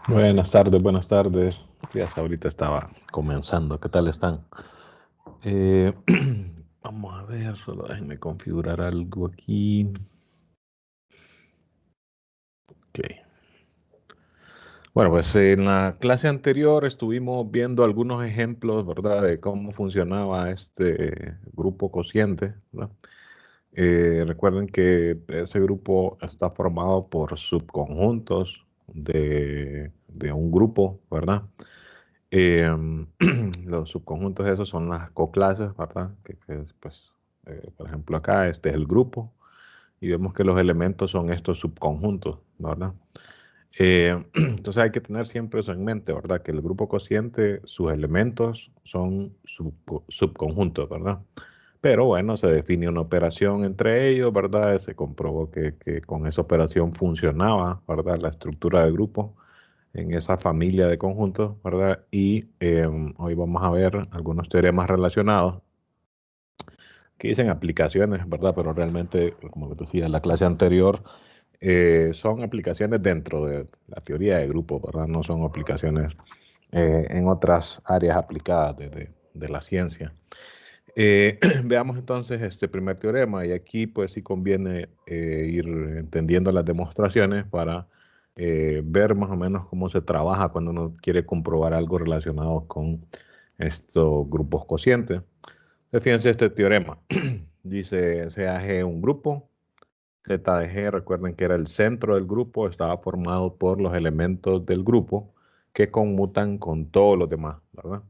Buenas tardes, buenas tardes. Sí, hasta ahorita estaba comenzando. ¿Qué tal están? Eh, Vamos a ver, solo déjenme configurar algo aquí. Ok. Bueno, pues en la clase anterior estuvimos viendo algunos ejemplos, ¿verdad?, de cómo funcionaba este grupo cociente, ¿verdad? Recuerden que ese grupo está formado por subconjuntos de un grupo, ¿verdad? Eh, los subconjuntos esos son las coclases, ¿verdad? Pues, por ejemplo, acá este es el grupo y vemos que los elementos son estos subconjuntos, ¿verdad? Entonces hay que tener siempre eso en mente, ¿verdad? Que el grupo cociente, sus elementos son subconjuntos, ¿verdad? Pero bueno, se define una operación entre ellos, ¿verdad? Se comprobó que con esa operación funcionaba, ¿verdad? La estructura del grupo en esa familia de conjuntos, ¿verdad? Y hoy vamos a ver algunos teoremas relacionados que dicen aplicaciones, ¿verdad? Pero realmente, como les decía en la clase anterior, son aplicaciones dentro de la teoría de grupos, ¿verdad? No son aplicaciones en otras áreas aplicadas de la ciencia. Veamos entonces este primer teorema y aquí pues sí conviene ir entendiendo las demostraciones para ver más o menos cómo se trabaja cuando uno quiere comprobar algo relacionado con estos grupos cocientes. Entonces, fíjense este teorema. Dice sea G un grupo, Z de G, recuerden que era el centro del grupo, estaba formado por los elementos del grupo que conmutan con todos los demás, ¿verdad?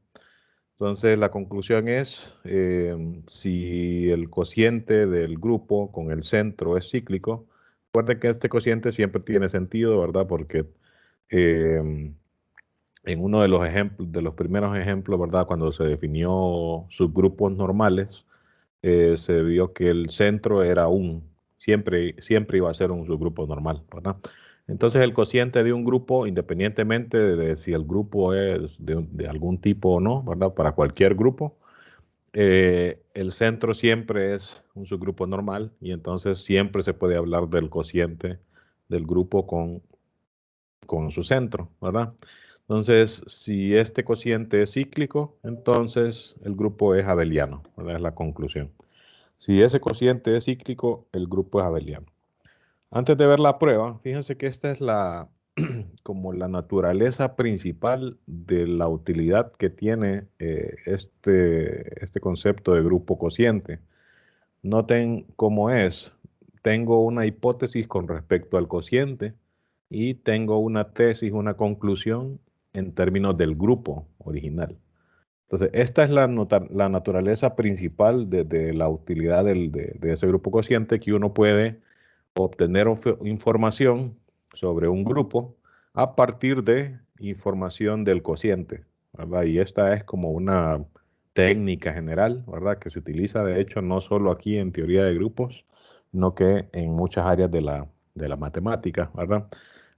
Entonces, la conclusión es, si el cociente del grupo con el centro es cíclico, recuerden que este cociente siempre tiene sentido, ¿verdad? Porque eh, en uno de los ejemplos, de los primeros ejemplos, ¿verdad? Cuando se definió subgrupos normales, se vio que el centro era siempre iba a ser un subgrupo normal, ¿verdad? Entonces el cociente de un grupo, independientemente de si el grupo es de algún tipo o no, ¿verdad? Para cualquier grupo, el centro siempre es un subgrupo normal y entonces siempre se puede hablar del cociente del grupo con su centro, ¿verdad? Entonces, si este cociente es cíclico, entonces el grupo es abeliano, ¿verdad? Es la conclusión. Si ese cociente es cíclico, el grupo es abeliano. Antes de ver la prueba, fíjense que esta es como la naturaleza principal de la utilidad que tiene este concepto de grupo cociente. Noten cómo es. Tengo una hipótesis con respecto al cociente y tengo una tesis, una conclusión en términos del grupo original. Entonces, esta es la naturaleza principal de la utilidad de ese grupo cociente, que uno puede obtener información sobre un grupo a partir de información del cociente, ¿verdad? Y esta es como una técnica general, ¿verdad? Que se utiliza, de hecho, no solo aquí en teoría de grupos, sino que en muchas áreas de la matemática, ¿verdad?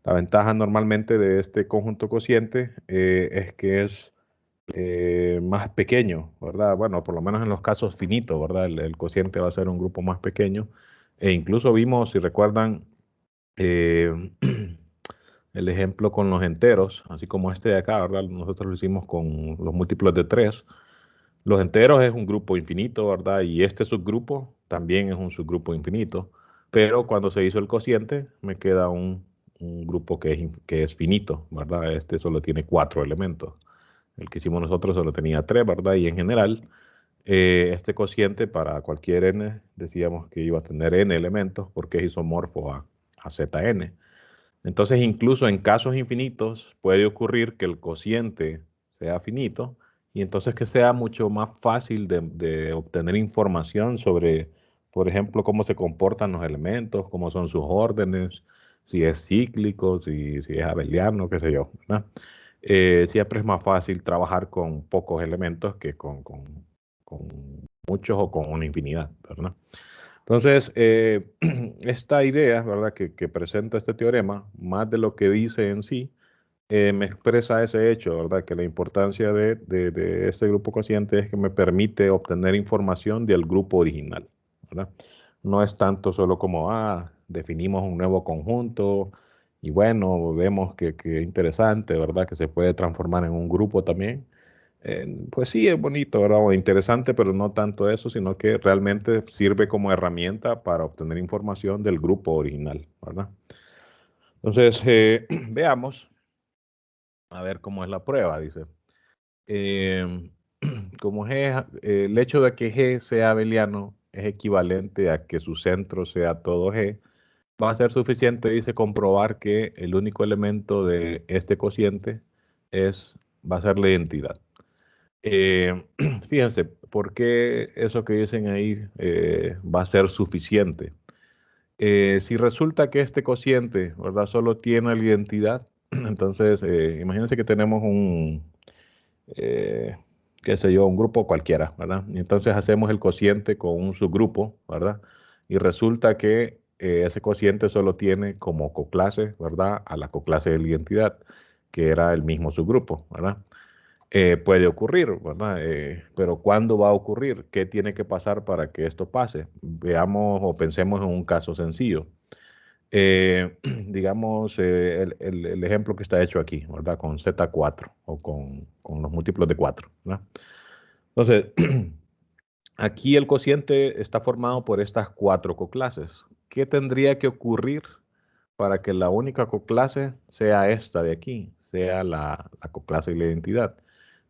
La ventaja normalmente de este conjunto cociente es que es más pequeño, ¿verdad? Bueno, por lo menos en los casos finitos, ¿verdad? El cociente va a ser un grupo más pequeño. E incluso vimos, si recuerdan, eh, el ejemplo con los enteros, así como este de acá, ¿verdad? Nosotros lo hicimos con los múltiplos de 3. Los enteros es un grupo infinito, ¿verdad? Y este subgrupo también es un subgrupo infinito. Pero cuando se hizo el cociente, me queda un grupo que es finito, ¿verdad? Este solo tiene 4 elementos. El que hicimos nosotros solo tenía 3, ¿verdad? Y en general, este cociente para cualquier n, decíamos que iba a tener n elementos porque es isomorfo a Zn. Entonces, incluso en casos infinitos, puede ocurrir que el cociente sea finito y entonces que sea mucho más fácil de obtener información sobre, por ejemplo, cómo se comportan los elementos, cómo son sus órdenes, si es cíclico, si es abeliano, qué sé yo, ¿verdad? Siempre es más fácil trabajar con pocos elementos que con muchos o con una infinidad, ¿verdad? Entonces, esta idea, ¿verdad?, que presenta este teorema, más de lo que dice en sí, me expresa ese hecho, ¿verdad?, que la importancia de este grupo cociente es que me permite obtener información del grupo original, ¿verdad? No es tanto solo como, definimos un nuevo conjunto Y bueno, vemos que interesante, ¿verdad? Que se puede transformar en un grupo también. Pues sí, es bonito, ¿verdad? O interesante, pero no tanto eso, sino que realmente sirve como herramienta para obtener información del grupo original, ¿verdad? Entonces, veamos, a ver cómo es la prueba, dice. Eh, como G, el hecho de que G sea abeliano es equivalente a que su centro sea todo G, va a ser suficiente, dice, comprobar que el único elemento de este cociente va a ser la identidad. Fíjense, ¿por qué eso que dicen ahí va a ser suficiente? Si resulta que este cociente, ¿verdad? Solo tiene la identidad, entonces imagínense que tenemos eh, qué sé yo, un grupo cualquiera, ¿verdad? Y entonces hacemos el cociente con un subgrupo, ¿verdad? Y resulta que ese cociente solo tiene como coclase, ¿verdad? A la coclase de la identidad, que era el mismo subgrupo, ¿verdad? Puede ocurrir, ¿verdad? Pero ¿cuándo va a ocurrir? ¿Qué tiene que pasar para que esto pase? Veamos o pensemos en un caso sencillo. Digamos, el ejemplo que está hecho aquí, ¿verdad? Con Z4 o con los múltiplos de 4, ¿verdad? Entonces, aquí el cociente está formado por estas 4 coclases. ¿Qué tendría que ocurrir para que la única coclase sea esta de aquí, sea la coclase y la identidad?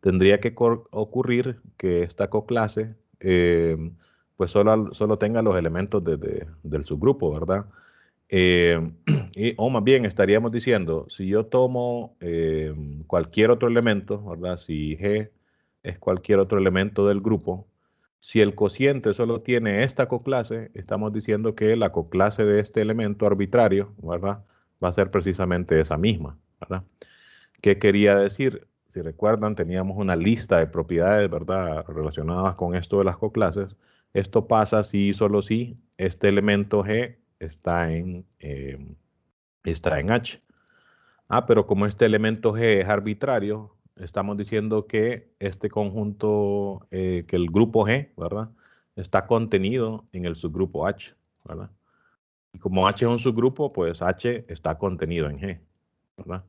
Tendría que ocurrir que esta coclase pues solo tenga los elementos del subgrupo, ¿verdad? Eh, o más bien estaríamos diciendo, si yo tomo cualquier otro elemento, ¿verdad? Si G es cualquier otro elemento del grupo, si el cociente solo tiene esta coclase, estamos diciendo que la coclase de este elemento arbitrario, ¿verdad? Va a ser precisamente esa misma, ¿verdad? ¿Qué quería decir? Si recuerdan, teníamos una lista de propiedades, ¿verdad? Relacionadas con esto de las coclases. Esto pasa si solo si este elemento G está en H. Pero como este elemento G es arbitrario, estamos diciendo que este conjunto, que el grupo G, ¿verdad? Está contenido en el subgrupo H, ¿verdad? Y como H es un subgrupo, pues H está contenido en G, ¿verdad?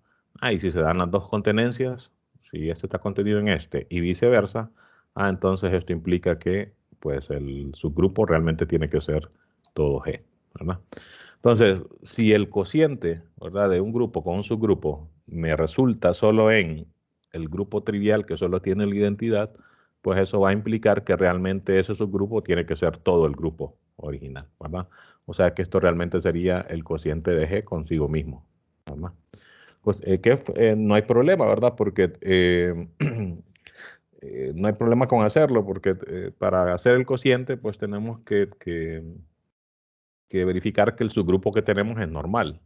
Y si se dan las dos contenencias, si este está contenido en este y viceversa, entonces esto implica que pues el subgrupo realmente tiene que ser todo G, ¿verdad? Entonces, si el cociente, ¿verdad? De un grupo con un subgrupo me resulta solo en el grupo trivial que solo tiene la identidad, pues eso va a implicar que realmente ese subgrupo tiene que ser todo el grupo original, ¿verdad? O sea que esto realmente sería el cociente de G consigo mismo, ¿verdad? Pues no hay problema, ¿verdad? Porque no hay problema con hacerlo, porque para hacer el cociente, pues tenemos que verificar que el subgrupo que tenemos es normal.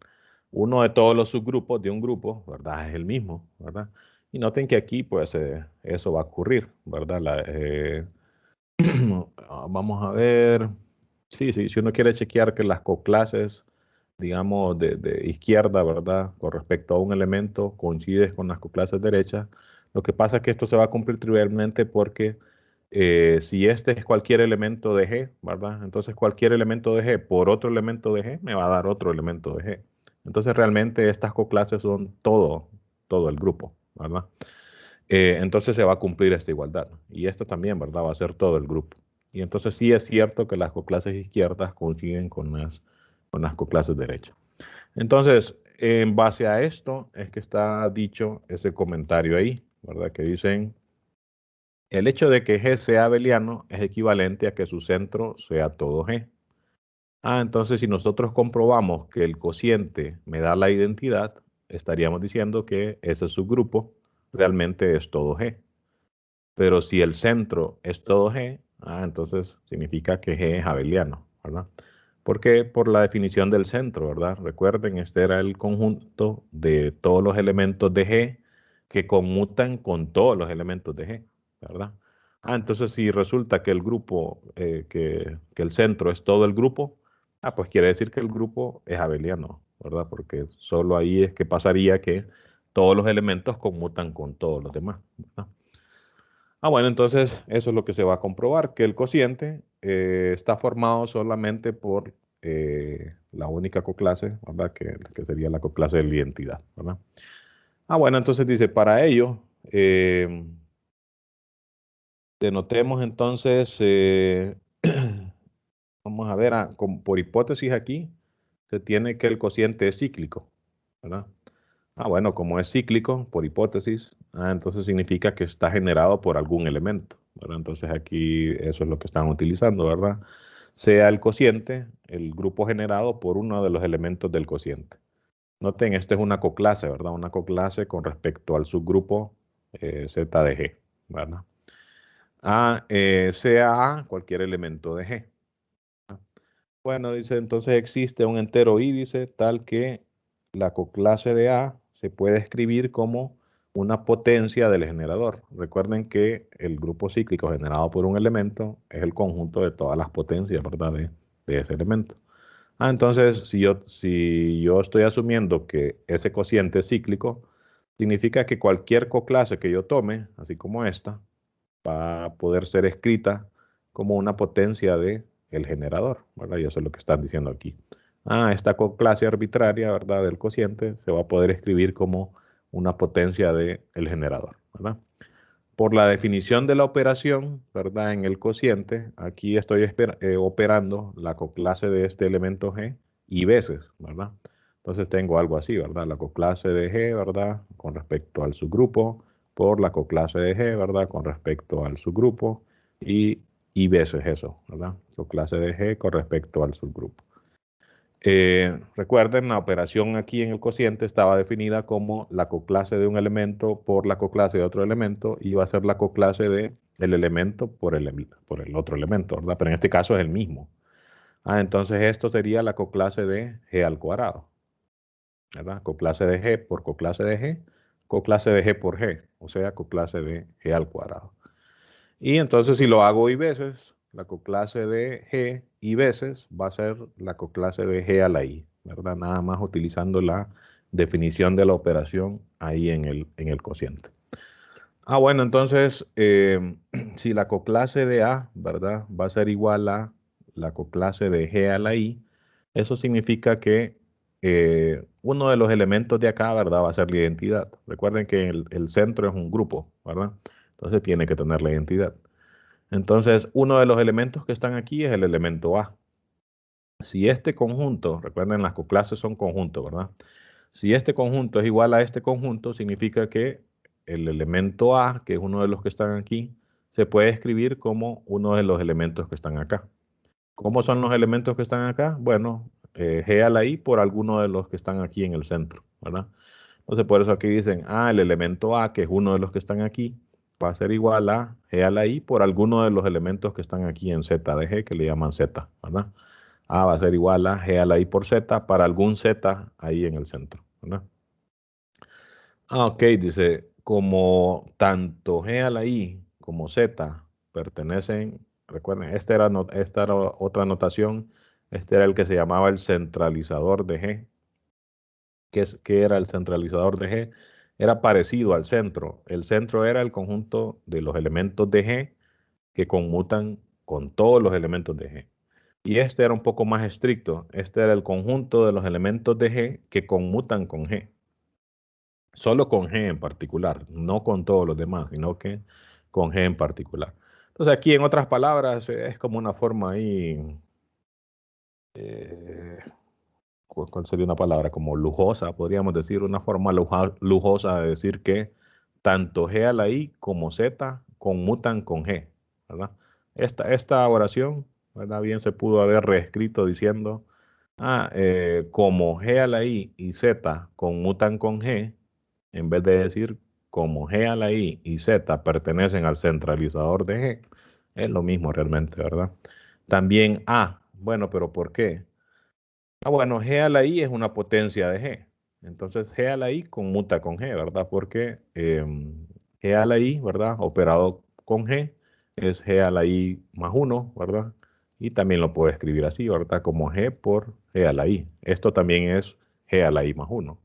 Uno de todos los subgrupos de un grupo, ¿verdad? Es el mismo, ¿verdad? Y noten que aquí, pues, eso va a ocurrir, ¿verdad? Vamos a ver. Sí, sí, si uno quiere chequear que las coclases, digamos, de izquierda, ¿verdad? Con respecto a un elemento, coincide con las coclases derechas. Lo que pasa es que esto se va a cumplir trivialmente porque si este es cualquier elemento de G, ¿verdad? Entonces cualquier elemento de G por otro elemento de G me va a dar otro elemento de G. Entonces realmente estas coclases son todo el grupo, ¿verdad? Entonces se va a cumplir esta igualdad. Y esto también, ¿verdad? Va a ser todo el grupo. Y entonces sí es cierto que las coclases izquierdas coinciden con las coclases derechas. Entonces, en base a esto es que está dicho ese comentario ahí, ¿verdad? Que dicen, el hecho de que G sea abeliano es equivalente a que su centro sea todo G. Entonces si nosotros comprobamos que el cociente me da la identidad, estaríamos diciendo que ese subgrupo realmente es todo G. Pero si el centro es todo G, entonces significa que G es abeliano, ¿verdad? Porque por la definición del centro, ¿verdad? Recuerden, este era el conjunto de todos los elementos de G que conmutan con todos los elementos de G, ¿verdad? Entonces si resulta que el grupo, que el centro es todo el grupo, pues quiere decir que el grupo es abeliano, ¿verdad? Porque solo ahí es que pasaría que todos los elementos conmutan con todos los demás, ¿verdad? Bueno, entonces eso es lo que se va a comprobar, que el cociente está formado solamente por la única coclase, ¿verdad? Que sería la coclase de la identidad, ¿verdad? Bueno, entonces dice, para ello, denotemos entonces, vamos a ver, por hipótesis aquí, se tiene que el cociente es cíclico, ¿verdad? Bueno, como es cíclico, por hipótesis, entonces significa que está generado por algún elemento, ¿verdad? Entonces aquí eso es lo que están utilizando, ¿verdad? Sea el cociente, el grupo generado por uno de los elementos del cociente. Noten, esto es una coclase, ¿verdad? Una coclase con respecto al subgrupo Z de G, ¿verdad? Sea A cualquier elemento de G. Bueno, dice, entonces existe un entero Y, dice, tal que la coclase de A se puede escribir como una potencia del generador. Recuerden que el grupo cíclico generado por un elemento es el conjunto de todas las potencias, ¿verdad? De ese elemento. Entonces, si yo estoy asumiendo que ese cociente es cíclico, significa que cualquier coclase que yo tome, así como esta, va a poder ser escrita como una potencia de el generador, ¿verdad? Y eso es lo que están diciendo aquí. Esta coclase arbitraria, ¿verdad? Del cociente se va a poder escribir como una potencia de el generador, ¿verdad? Por la definición de la operación, ¿verdad? En el cociente, aquí estoy operando la coclase de este elemento G y veces, ¿verdad? Entonces tengo algo así, ¿verdad? La coclase de G, ¿verdad? Con respecto al subgrupo, por la coclase de G, ¿verdad? Con respecto al subgrupo y veces eso, ¿verdad? Coclase de G con respecto al subgrupo. Recuerden, la operación aquí en el cociente estaba definida como la coclase de un elemento por la coclase de otro elemento y va a ser la coclase de el elemento por el otro elemento, ¿verdad? Pero en este caso es el mismo. Entonces esto sería la coclase de G al cuadrado, ¿verdad? Coclase de G por coclase de G, coclase de G por G, o sea, coclase de G al cuadrado. Y entonces si lo hago y veces, la coclase de G y veces va a ser la coclase de G a la I, ¿verdad? Nada más utilizando la definición de la operación ahí en el cociente. Bueno, entonces, si la coclase de A, ¿verdad? Va a ser igual a la coclase de G a la I, eso significa que uno de los elementos de acá, ¿verdad? Va a ser la identidad. Recuerden que el centro es un grupo, ¿verdad? Entonces tiene que tener la identidad. Entonces, uno de los elementos que están aquí es el elemento A. Si este conjunto, recuerden, las coclases son conjuntos, ¿verdad? Si este conjunto es igual a este conjunto, significa que el elemento A, que es uno de los que están aquí, se puede escribir como uno de los elementos que están acá. ¿Cómo son los elementos que están acá? Bueno, G a la I por alguno de los que están aquí en el centro, ¿verdad? Entonces, por eso aquí dicen, el elemento A, que es uno de los que están aquí, va a ser igual a G a la I por alguno de los elementos que están aquí en Z de G, que le llaman Z, ¿verdad? A va a ser igual a G a la I por Z para algún Z ahí en el centro, ¿verdad? Ok, dice, como tanto G a la I como Z pertenecen, recuerden, esta era otra notación, este era el que se llamaba el centralizador de G. ¿Qué era el centralizador de G? Era parecido al centro. El centro era el conjunto de los elementos de G que conmutan con todos los elementos de G. Y este era un poco más estricto. Este era el conjunto de los elementos de G que conmutan con G. Solo con G en particular, no con todos los demás, sino que con G en particular. Entonces aquí, en otras palabras, es como una forma ahí, eh, ¿cuál sería una palabra? Como lujosa, podríamos decir, una forma lujosa de decir que tanto G a la I como Z conmutan con G, ¿verdad? Esta oración, ¿verdad? Bien se pudo haber reescrito diciendo, como G a la I y Z conmutan con G, en vez de decir como G a la I y Z pertenecen al centralizador de G, es lo mismo realmente, ¿verdad? También A, bueno, pero ¿por qué? Bueno, G a la I es una potencia de G. Entonces G a la I conmuta con G, ¿verdad? Porque G a la I, ¿verdad? Operado con G es G a la I más 1, ¿verdad? Y también lo puedo escribir así, ¿verdad? Como G por G a la I. Esto también es G a la I más 1.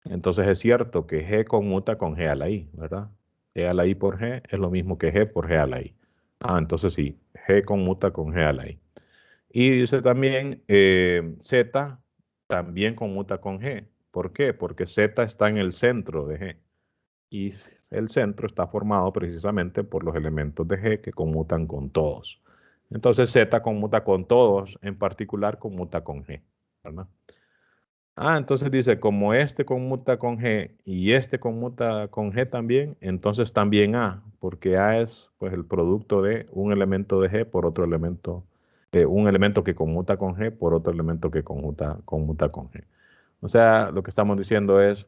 Entonces es cierto que G conmuta con G a la I, ¿verdad? G a la I por G es lo mismo que G por G a la I. Entonces sí, G conmuta con G a la I. Y dice también Z también conmuta con G. ¿Por qué? Porque Z está en el centro de G. Y el centro está formado precisamente por los elementos de G que conmutan con todos. Entonces Z conmuta con todos, en particular conmuta con G, ¿verdad? Entonces dice, como este conmuta con G y este conmuta con G también, entonces también A, porque A es pues el producto de un elemento de G por otro elemento, un elemento que conmuta con G por otro elemento que conmuta con G. O sea, lo que estamos diciendo es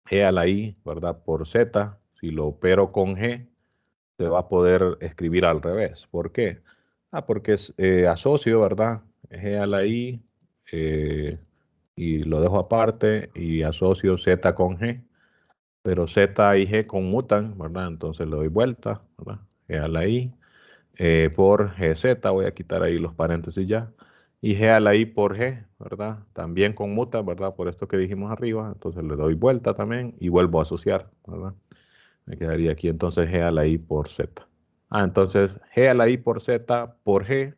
G a la I, ¿verdad? Por Z, si lo opero con G, se va a poder escribir al revés. ¿Por qué? Porque es asocio, ¿verdad? G a la I, eh, y lo dejo aparte y asocio Z con G, pero Z y G conmutan, ¿verdad? Entonces le doy vuelta, ¿verdad? G a la I por GZ, voy a quitar ahí los paréntesis ya, y G a la I por G, ¿verdad? También conmuta, ¿verdad? Por esto que dijimos arriba, entonces le doy vuelta también y vuelvo a asociar, ¿verdad? Me quedaría aquí entonces G a la I por Z. Entonces G a la I por Z por G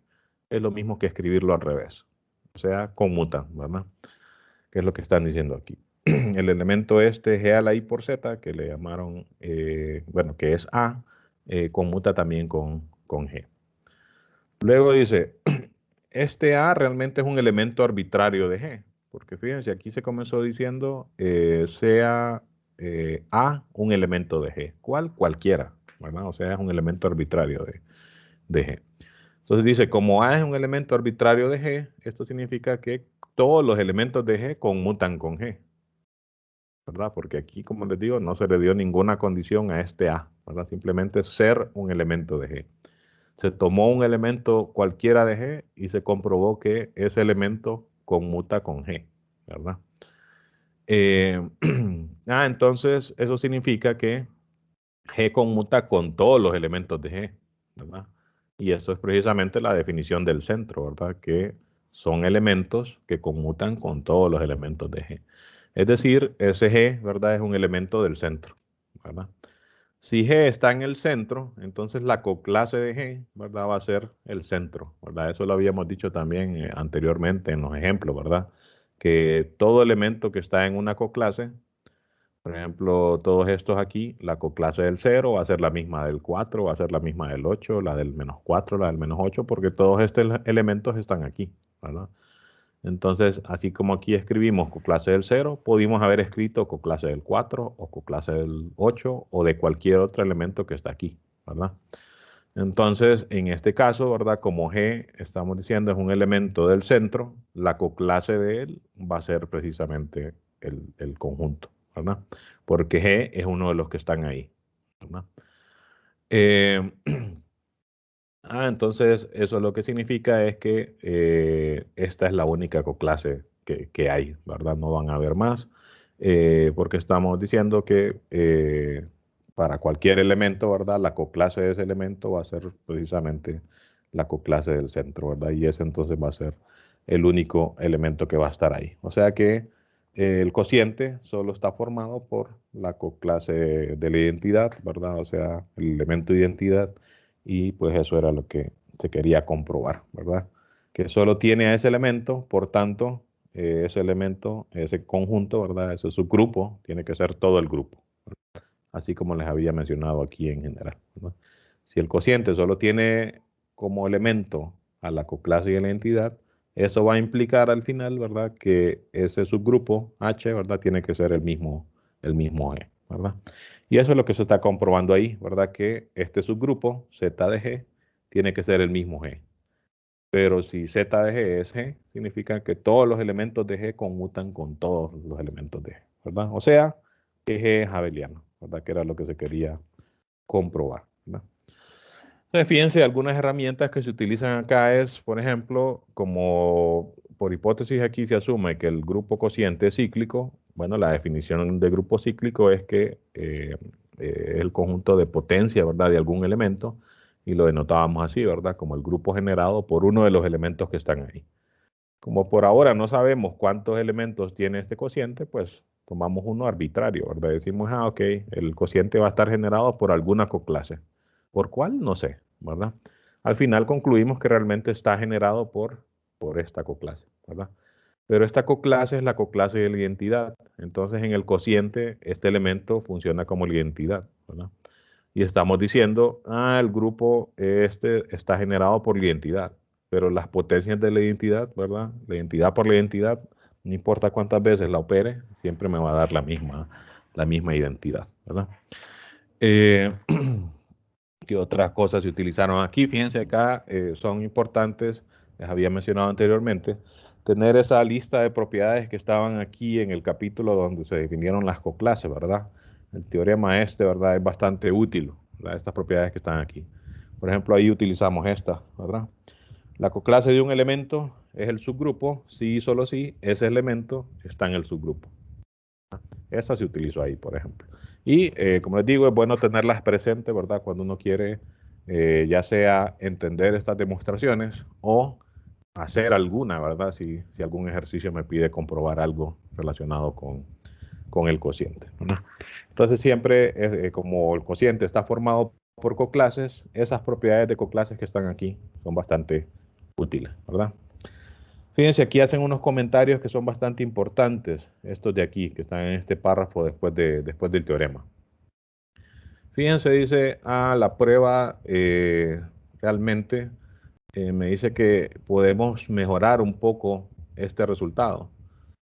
es lo mismo que escribirlo al revés, o sea, conmutan, ¿verdad? Que es lo que están diciendo aquí. El elemento este G a la I por Z, que le llamaron, bueno, que es A, conmuta también con G. Luego dice, este A realmente es un elemento arbitrario de G, porque fíjense, aquí se comenzó diciendo sea A un elemento de G. ¿Cuál? Cualquiera, ¿verdad? O sea, es un elemento arbitrario de G. Entonces dice, como A es un elemento arbitrario de G, esto significa que todos los elementos de G conmutan con G, ¿verdad? Porque aquí, como les digo, no se le dio ninguna condición a este A, ¿verdad? Simplemente ser un elemento de G. Se tomó un elemento cualquiera de G y se comprobó que ese elemento conmuta con G, ¿verdad? Eh, entonces eso significa que G conmuta con todos los elementos de G, ¿verdad? Y eso es precisamente la definición del centro, ¿verdad? Que son elementos que conmutan con todos los elementos de G. Es decir, ese G, ¿verdad? Es un elemento del centro, ¿verdad? Si G está en el centro, entonces la coclase de G, ¿verdad? Va a ser el centro, ¿verdad? Eso lo habíamos dicho también anteriormente en los ejemplos, ¿verdad? Que todo elemento que está en una coclase, por ejemplo, todos estos aquí, la coclase del 0 va a ser la misma del 4, va a ser la misma del 8, la del menos 4, la del menos 8, porque todos estos elementos están aquí, ¿verdad? Entonces, así como aquí escribimos coclase del 0, pudimos haber escrito coclase del 4 o coclase del 8 o de cualquier otro elemento que está aquí, ¿verdad? Entonces, en este caso, ¿verdad? Como G, estamos diciendo, es un elemento del centro, la coclase de él va a ser precisamente el conjunto, ¿verdad? Porque G es uno de los que están ahí, ¿verdad? Eh, entonces eso lo que significa es que esta es la única coclase que hay, ¿verdad? No van a haber más, porque estamos diciendo que para cualquier elemento, ¿verdad? La coclase de ese elemento va a ser precisamente la coclase del centro, ¿verdad? Y ese entonces va a ser el único elemento que va a estar ahí. O sea que el cociente solo está formado por la coclase de la identidad, ¿verdad? O sea, el elemento de identidad, y pues eso era lo que se quería comprobar, ¿verdad? Que solo tiene a ese elemento, por tanto, ese elemento, ese conjunto, ¿verdad? Ese subgrupo, tiene que ser todo el grupo, así como les había mencionado aquí en general, ¿verdad? Si el cociente solo tiene como elemento a la coclase y a la entidad, eso va a implicar al final, ¿verdad? Que ese subgrupo H, ¿verdad? Tiene que ser el mismo E, ¿verdad? Y eso es lo que se está comprobando ahí, ¿verdad? Que este subgrupo Z de G tiene que ser el mismo G. Pero si Z de G es G, significa que todos los elementos de G conmutan con todos los elementos de G, ¿verdad? O sea, que G es abeliano, ¿verdad? Que era lo que se quería comprobar, ¿verdad? Entonces, fíjense, algunas herramientas que se utilizan acá es, por ejemplo, como por hipótesis aquí se asume que el grupo cociente es cíclico. Bueno, la definición de grupo cíclico es que es el conjunto de potencia, ¿verdad?, de algún elemento, y lo denotábamos así, ¿verdad?, como el grupo generado por uno de los elementos que están ahí. Como por ahora no sabemos cuántos elementos tiene este cociente, pues tomamos uno arbitrario, ¿verdad? Decimos, ok, el cociente va a estar generado por alguna coclase. ¿Por cuál? No sé, ¿verdad? al final concluimos que realmente está generado por esta coclase, ¿verdad? Pero esta coclase es la coclase de la identidad. Entonces, en el cociente, este elemento funciona como la identidad, ¿verdad? Y estamos diciendo, el grupo este está generado por la identidad, pero las potencias de la identidad, ¿verdad? La identidad por la identidad, no importa cuántas veces la opere, siempre me va a dar la misma identidad, ¿verdad? Eh, ¿Qué otras cosas se utilizaron aquí? Fíjense acá, son importantes, les había mencionado anteriormente, tener esa lista de propiedades que estaban aquí en el capítulo donde se definieron las coclases, ¿verdad? El teorema este, ¿verdad? Es bastante útil, ¿verdad? Estas propiedades que están aquí. Por ejemplo, ahí utilizamos esta, ¿verdad? La coclase de un elemento es el subgrupo, si y solo si ese elemento está en el subgrupo. Esa se utilizó ahí, por ejemplo. Y como les digo, es bueno tenerlas presentes, ¿verdad? Cuando uno quiere ya sea entender estas demostraciones o hacer alguna, ¿verdad? Si algún ejercicio me pide comprobar algo relacionado con el cociente, ¿verdad? Entonces siempre, como el cociente está formado por coclases, esas propiedades de coclases que están aquí son bastante útiles, ¿verdad? Fíjense, aquí hacen unos comentarios que son bastante importantes, estos de aquí, que están en este párrafo después del teorema. Fíjense, dice, la prueba realmente me dice que podemos mejorar un poco este resultado.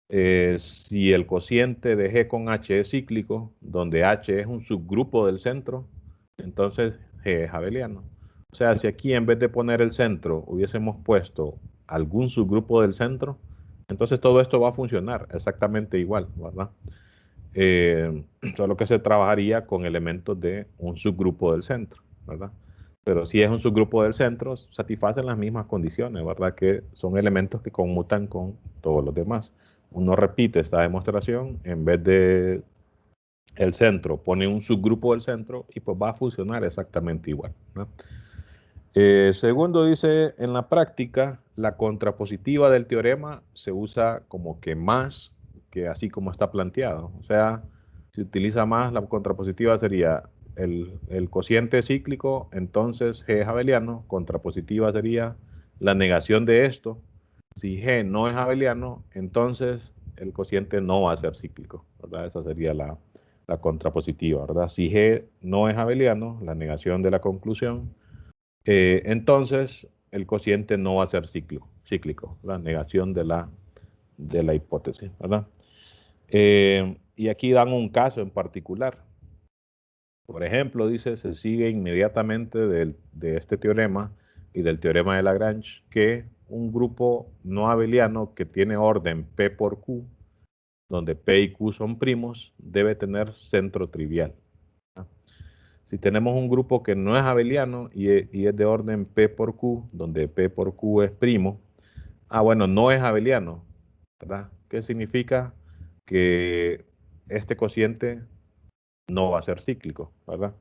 Si el cociente de G con H es cíclico, donde H es un subgrupo del centro, entonces G es abeliano. O sea, si aquí en vez de poner el centro hubiésemos puesto algún subgrupo del centro, entonces todo esto va a funcionar exactamente igual, ¿verdad? Solo que se trabajaría con elementos de un subgrupo del centro, ¿verdad? Pero si es un subgrupo del centro, satisfacen las mismas condiciones, ¿verdad? Que son elementos que conmutan con todos los demás. Uno repite esta demostración, en vez de el centro, pone un subgrupo del centro y pues va a funcionar exactamente igual, ¿no? Segundo, dice, en la práctica, la contrapositiva del teorema se usa como que más que así como está planteado. O sea, si utiliza más, la contrapositiva sería el cociente cíclico, entonces G es abeliano, contrapositiva sería la negación de esto. Si G no es abeliano, entonces el cociente no va a ser cíclico, ¿verdad? Esa sería la contrapositiva, ¿verdad? Si G no es abeliano, la negación de la conclusión, entonces el cociente no va a ser cíclico, la negación de la hipótesis, ¿verdad? Y aquí dan un caso en particular. Por ejemplo, dice, se sigue inmediatamente de este teorema y del teorema de Lagrange que un grupo no abeliano que tiene orden P por Q, donde P y Q son primos, debe tener centro trivial. Si tenemos un grupo que no es abeliano y es de orden P por Q, donde P por Q es primo, bueno, no es abeliano, ¿verdad? ¿Qué significa? Que este cociente no va a ser cíclico, ¿verdad?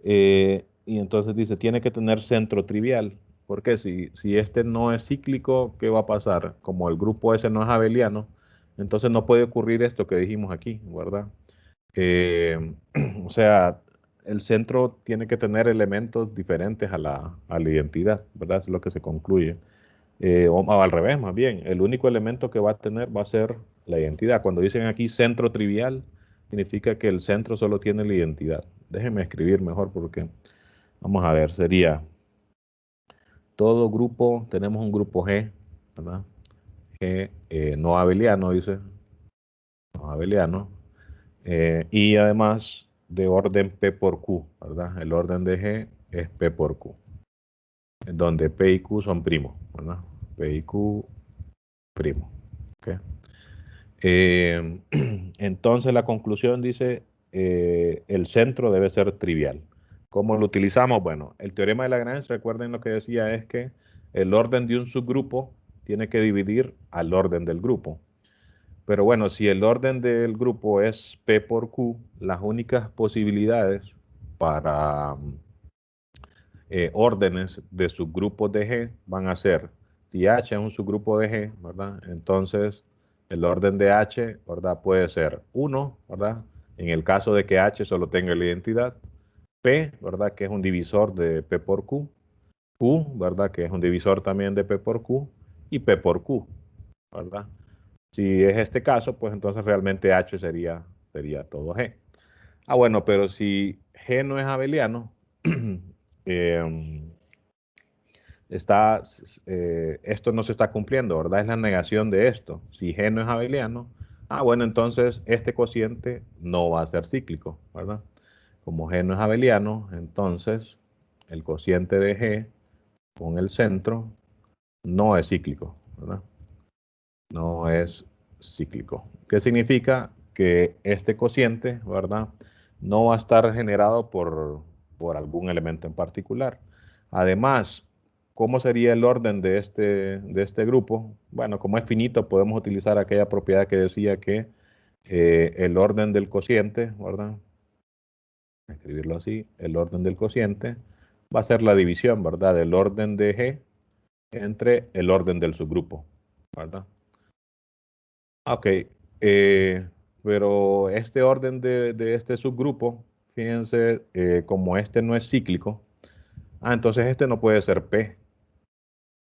Y entonces dice, tiene que tener centro trivial. Porque si este no es cíclico, ¿qué va a pasar? Como el grupo ese no es abeliano, entonces no puede ocurrir esto que dijimos aquí, ¿verdad? Eh, o sea, el centro tiene que tener elementos diferentes a la identidad, ¿verdad? Es lo que se concluye. O al revés, más bien, el único elemento que va a tener va a ser la identidad. Cuando dicen aquí centro trivial, significa que el centro solo tiene la identidad. Déjenme escribir mejor porque, vamos a ver, sería todo grupo, tenemos un grupo G, ¿verdad? G no abeliano, dice, no abeliano, y además de orden P por Q, ¿verdad? El orden de G es P por Q, donde P y Q son primos, ¿verdad? P y Q primo. ¿Okay? Entonces la conclusión dice, el centro debe ser trivial. ¿Cómo lo utilizamos? Bueno, el teorema de Lagrange, recuerden lo que decía, es que el orden de un subgrupo tiene que dividir al orden del grupo. Pero bueno, si el orden del grupo es P por Q, las únicas posibilidades para órdenes de subgrupos de G van a ser, si H es un subgrupo de G, ¿verdad? Entonces, el orden de H, ¿verdad? Puede ser 1, ¿verdad? En el caso de que H solo tenga la identidad, P, ¿verdad? Que es un divisor de P por Q, Q, ¿verdad? Que es un divisor también de P por Q, y P por Q, ¿verdad? Si es este caso, pues entonces realmente H sería todo G. Ah, bueno, pero si G no es abeliano, eh, esto no se está cumpliendo, ¿verdad? Es la negación de esto. Si G no es abeliano, bueno, entonces este cociente no va a ser cíclico, ¿verdad? Como G no es abeliano, entonces el cociente de G con el centro no es cíclico, ¿verdad? No es cíclico. ¿Qué significa? Que este cociente, ¿verdad? No va a estar generado por algún elemento en particular. Además, ¿cómo sería el orden de este grupo? Bueno, como es finito, podemos utilizar aquella propiedad que decía que el orden del cociente, ¿verdad? Escribirlo así, el orden del cociente va a ser la división, ¿verdad? Del orden de G entre el orden del subgrupo, ¿verdad? Ok, pero este orden de este subgrupo, fíjense, como este no es cíclico, entonces este no puede ser P,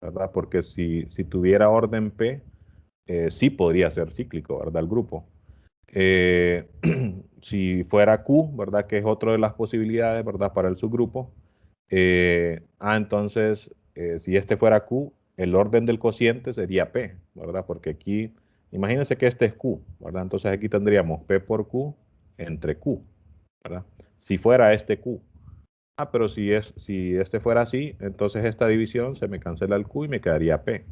¿verdad? Porque si tuviera orden P, sí podría ser cíclico, ¿verdad? El grupo. Eh, si fuera Q, ¿verdad? Que es otra de las posibilidades, ¿verdad? Para el subgrupo. Entonces, si este fuera Q, el orden del cociente sería P, ¿verdad? Porque aquí, imagínense que este es Q, ¿verdad? Entonces aquí tendríamos P por Q entre Q, ¿verdad? Si fuera este Q. Pero si este fuera así, entonces esta división se me cancela el Q y me quedaría P.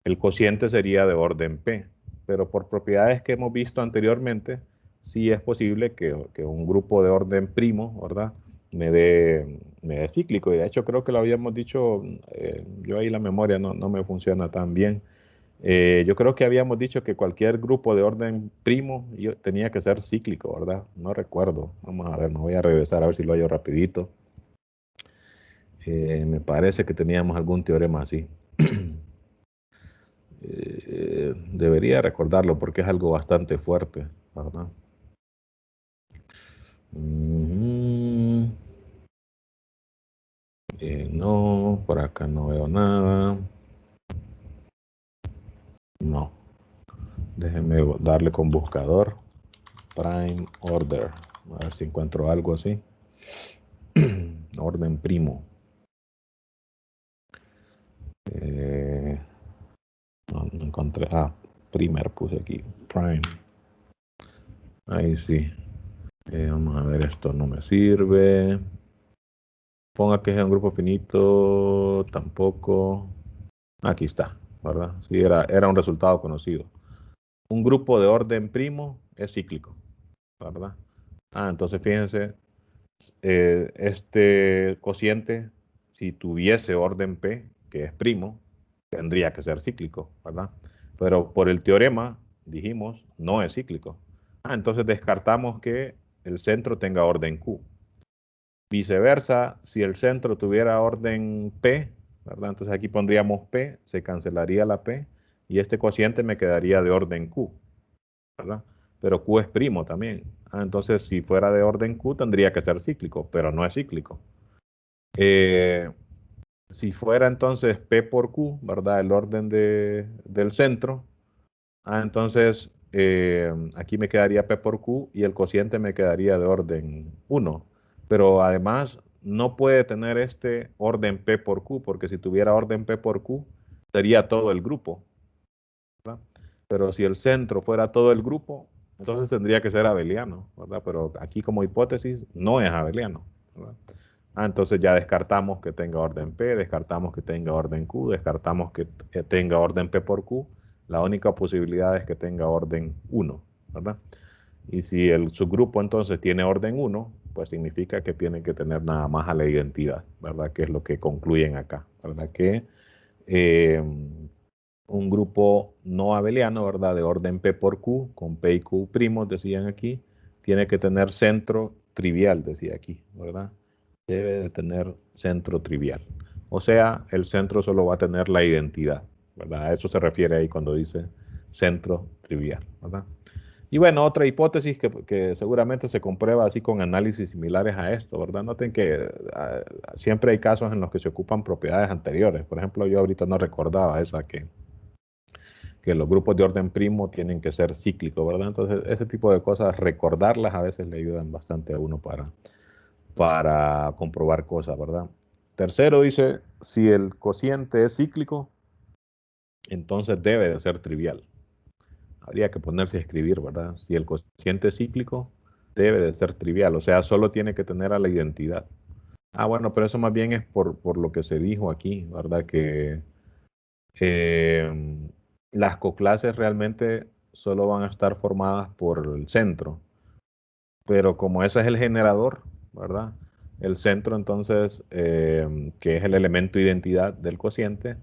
El cociente sería de orden P, pero por propiedades que hemos visto anteriormente, sí es posible que un grupo de orden primo, ¿verdad? Me dé cíclico. Y de hecho creo que lo habíamos dicho, yo ahí la memoria no me funciona tan bien. Yo creo que habíamos dicho que cualquier grupo de orden primo tenía que ser cíclico, ¿verdad? No recuerdo. Vamos a ver, me voy a regresar a ver si lo hallo rapidito. Me parece que teníamos algún teorema así. Debería recordarlo porque es algo bastante fuerte, ¿verdad? Ujú. No, por acá no veo nada. No, déjenme darle con buscador. Prime order. A ver si encuentro algo así. Orden primo. Eh, no encontré. Primer puse aquí. Prime. Ahí sí. Vamos a ver, esto no me sirve. Ponga que es un grupo finito. Tampoco. Aquí está, ¿verdad? Sí, era un resultado conocido. Un grupo de orden primo es cíclico, ¿verdad? Entonces fíjense, este cociente, si tuviese orden P, que es primo, tendría que ser cíclico, ¿verdad? Pero por el teorema, dijimos, no es cíclico. Entonces descartamos que el centro tenga orden Q. Viceversa, si el centro tuviera orden P, ¿verdad? Entonces aquí pondríamos P, se cancelaría la P, y este cociente me quedaría de orden Q, ¿verdad? Pero Q es primo también. Entonces, si fuera de orden Q, tendría que ser cíclico, pero no es cíclico. Eh, si fuera entonces P por Q, ¿verdad? El orden del centro, entonces aquí me quedaría P por Q y el cociente me quedaría de orden 1. Pero además no puede tener este orden P por Q, porque si tuviera orden P por Q, sería todo el grupo, ¿verdad? Pero si el centro fuera todo el grupo, entonces tendría que ser abeliano, ¿verdad? Pero aquí como hipótesis no es abeliano, ¿verdad? Entonces ya descartamos que tenga orden P, descartamos que tenga orden Q, descartamos que tenga orden P por Q. La única posibilidad es que tenga orden 1, ¿verdad? Y si el subgrupo entonces tiene orden 1, pues significa que tiene que tener nada más a la identidad, ¿verdad? Que es lo que concluyen acá, ¿verdad? Que eh, un grupo no abeliano, ¿verdad? De orden P por Q, con P y Q primos, decían aquí, tiene que tener centro trivial, decía aquí, ¿verdad? Debe de tener centro trivial. O sea, el centro solo va a tener la identidad, ¿verdad? A eso se refiere ahí cuando dice centro trivial, ¿verdad? Y bueno, otra hipótesis que seguramente se comprueba así con análisis similares a esto, ¿verdad? Noten que siempre hay casos en los que se ocupan propiedades anteriores. Por ejemplo, yo ahorita no recordaba esa que los grupos de orden primo tienen que ser cíclicos, ¿verdad? Entonces, ese tipo de cosas, recordarlas a veces le ayudan bastante a uno para comprobar cosas, ¿verdad? Tercero dice, si el cociente es cíclico, entonces debe de ser trivial. Habría que ponerse a escribir, ¿verdad? Si el cociente es cíclico, debe de ser trivial, o sea, solo tiene que tener a la identidad. Ah, bueno, pero eso más bien es por lo que se dijo aquí, ¿verdad? Que eh, las coclases realmente solo van a estar formadas por el centro, pero como ese es el generador, ¿verdad? El centro entonces, que es el elemento identidad del cociente,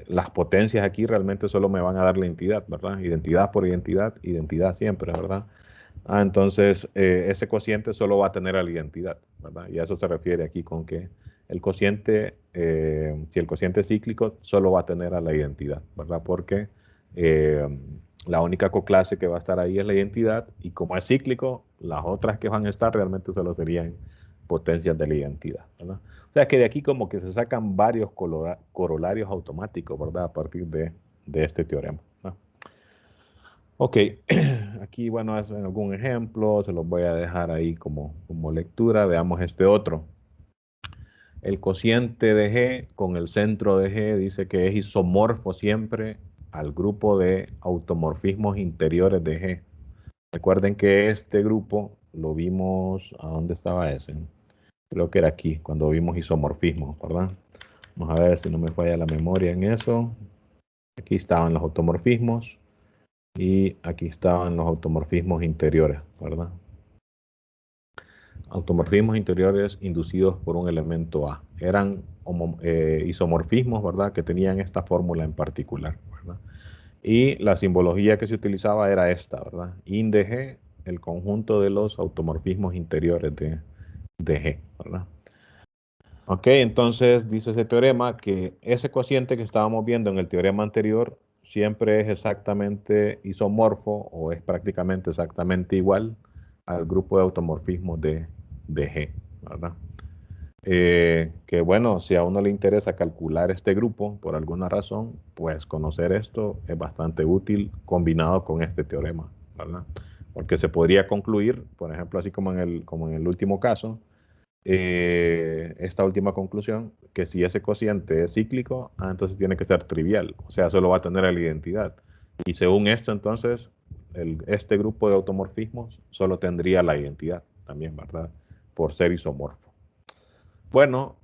las potencias aquí realmente solo me van a dar la identidad, ¿verdad? Identidad por identidad, identidad siempre, ¿verdad? Ah, entonces ese cociente solo va a tener a la identidad, ¿verdad? Y a eso se refiere aquí con que el cociente, si el cociente es cíclico, solo va a tener a la identidad, ¿verdad? Porque eh, la única coclase que va a estar ahí es la identidad y como es cíclico, las otras que van a estar realmente solo serían potencias de la identidad, ¿verdad? O sea que de aquí como que se sacan varios corolarios automáticos, ¿verdad? A partir de este teorema, ¿no? Ok, aquí bueno, es algún ejemplo, se los voy a dejar ahí como lectura. Veamos este otro. El cociente de G con el centro de G dice que es isomorfo siempre al grupo de automorfismos interiores de G. Recuerden que este grupo lo vimos, ¿a dónde estaba ese? Creo que era aquí, cuando vimos isomorfismo, ¿verdad? Vamos a ver si no me falla la memoria en eso. Aquí estaban los automorfismos. Y aquí estaban los automorfismos interiores, ¿verdad? Automorfismos interiores inducidos por un elemento A. Eran isomorfismos, ¿verdad? Que tenían esta fórmula en particular, ¿verdad? Y la simbología que se utilizaba era esta, ¿verdad? In de G, el conjunto de los automorfismos interiores de G, ¿verdad? Ok, entonces dice ese teorema que ese cociente que estábamos viendo en el teorema anterior siempre es exactamente isomorfo o es prácticamente exactamente igual al grupo de automorfismos de G, ¿verdad? Que bueno, si a uno le interesa calcular este grupo por alguna razón, pues conocer esto es bastante útil combinado con este teorema, ¿verdad? Porque se podría concluir, por ejemplo, así como en el último caso, esta última conclusión, que si ese cociente es cíclico, entonces tiene que ser trivial, o sea, solo va a tener la identidad. Y según esto, entonces, este grupo de automorfismos solo tendría la identidad también, ¿verdad? Por ser isomorfo. Bueno,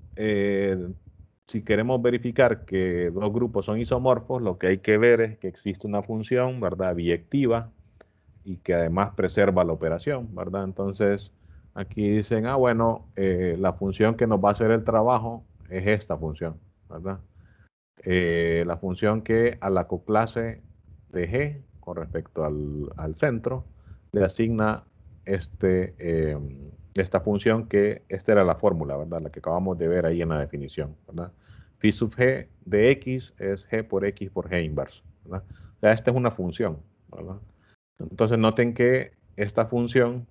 si queremos verificar que dos grupos son isomorfos, lo que hay que ver es que existe una función, ¿verdad? Biyectiva y que además preserva la operación, ¿verdad? Entonces, aquí dicen, bueno, la función que nos va a hacer el trabajo es esta función, ¿verdad? La función que a la coclase de G con respecto al centro le asigna esta función que esta era la fórmula, ¿verdad? La que acabamos de ver ahí en la definición, ¿verdad? Phi sub G de X es G por G inverso, ¿verdad? O sea, esta es una función, ¿verdad? Entonces noten que esta función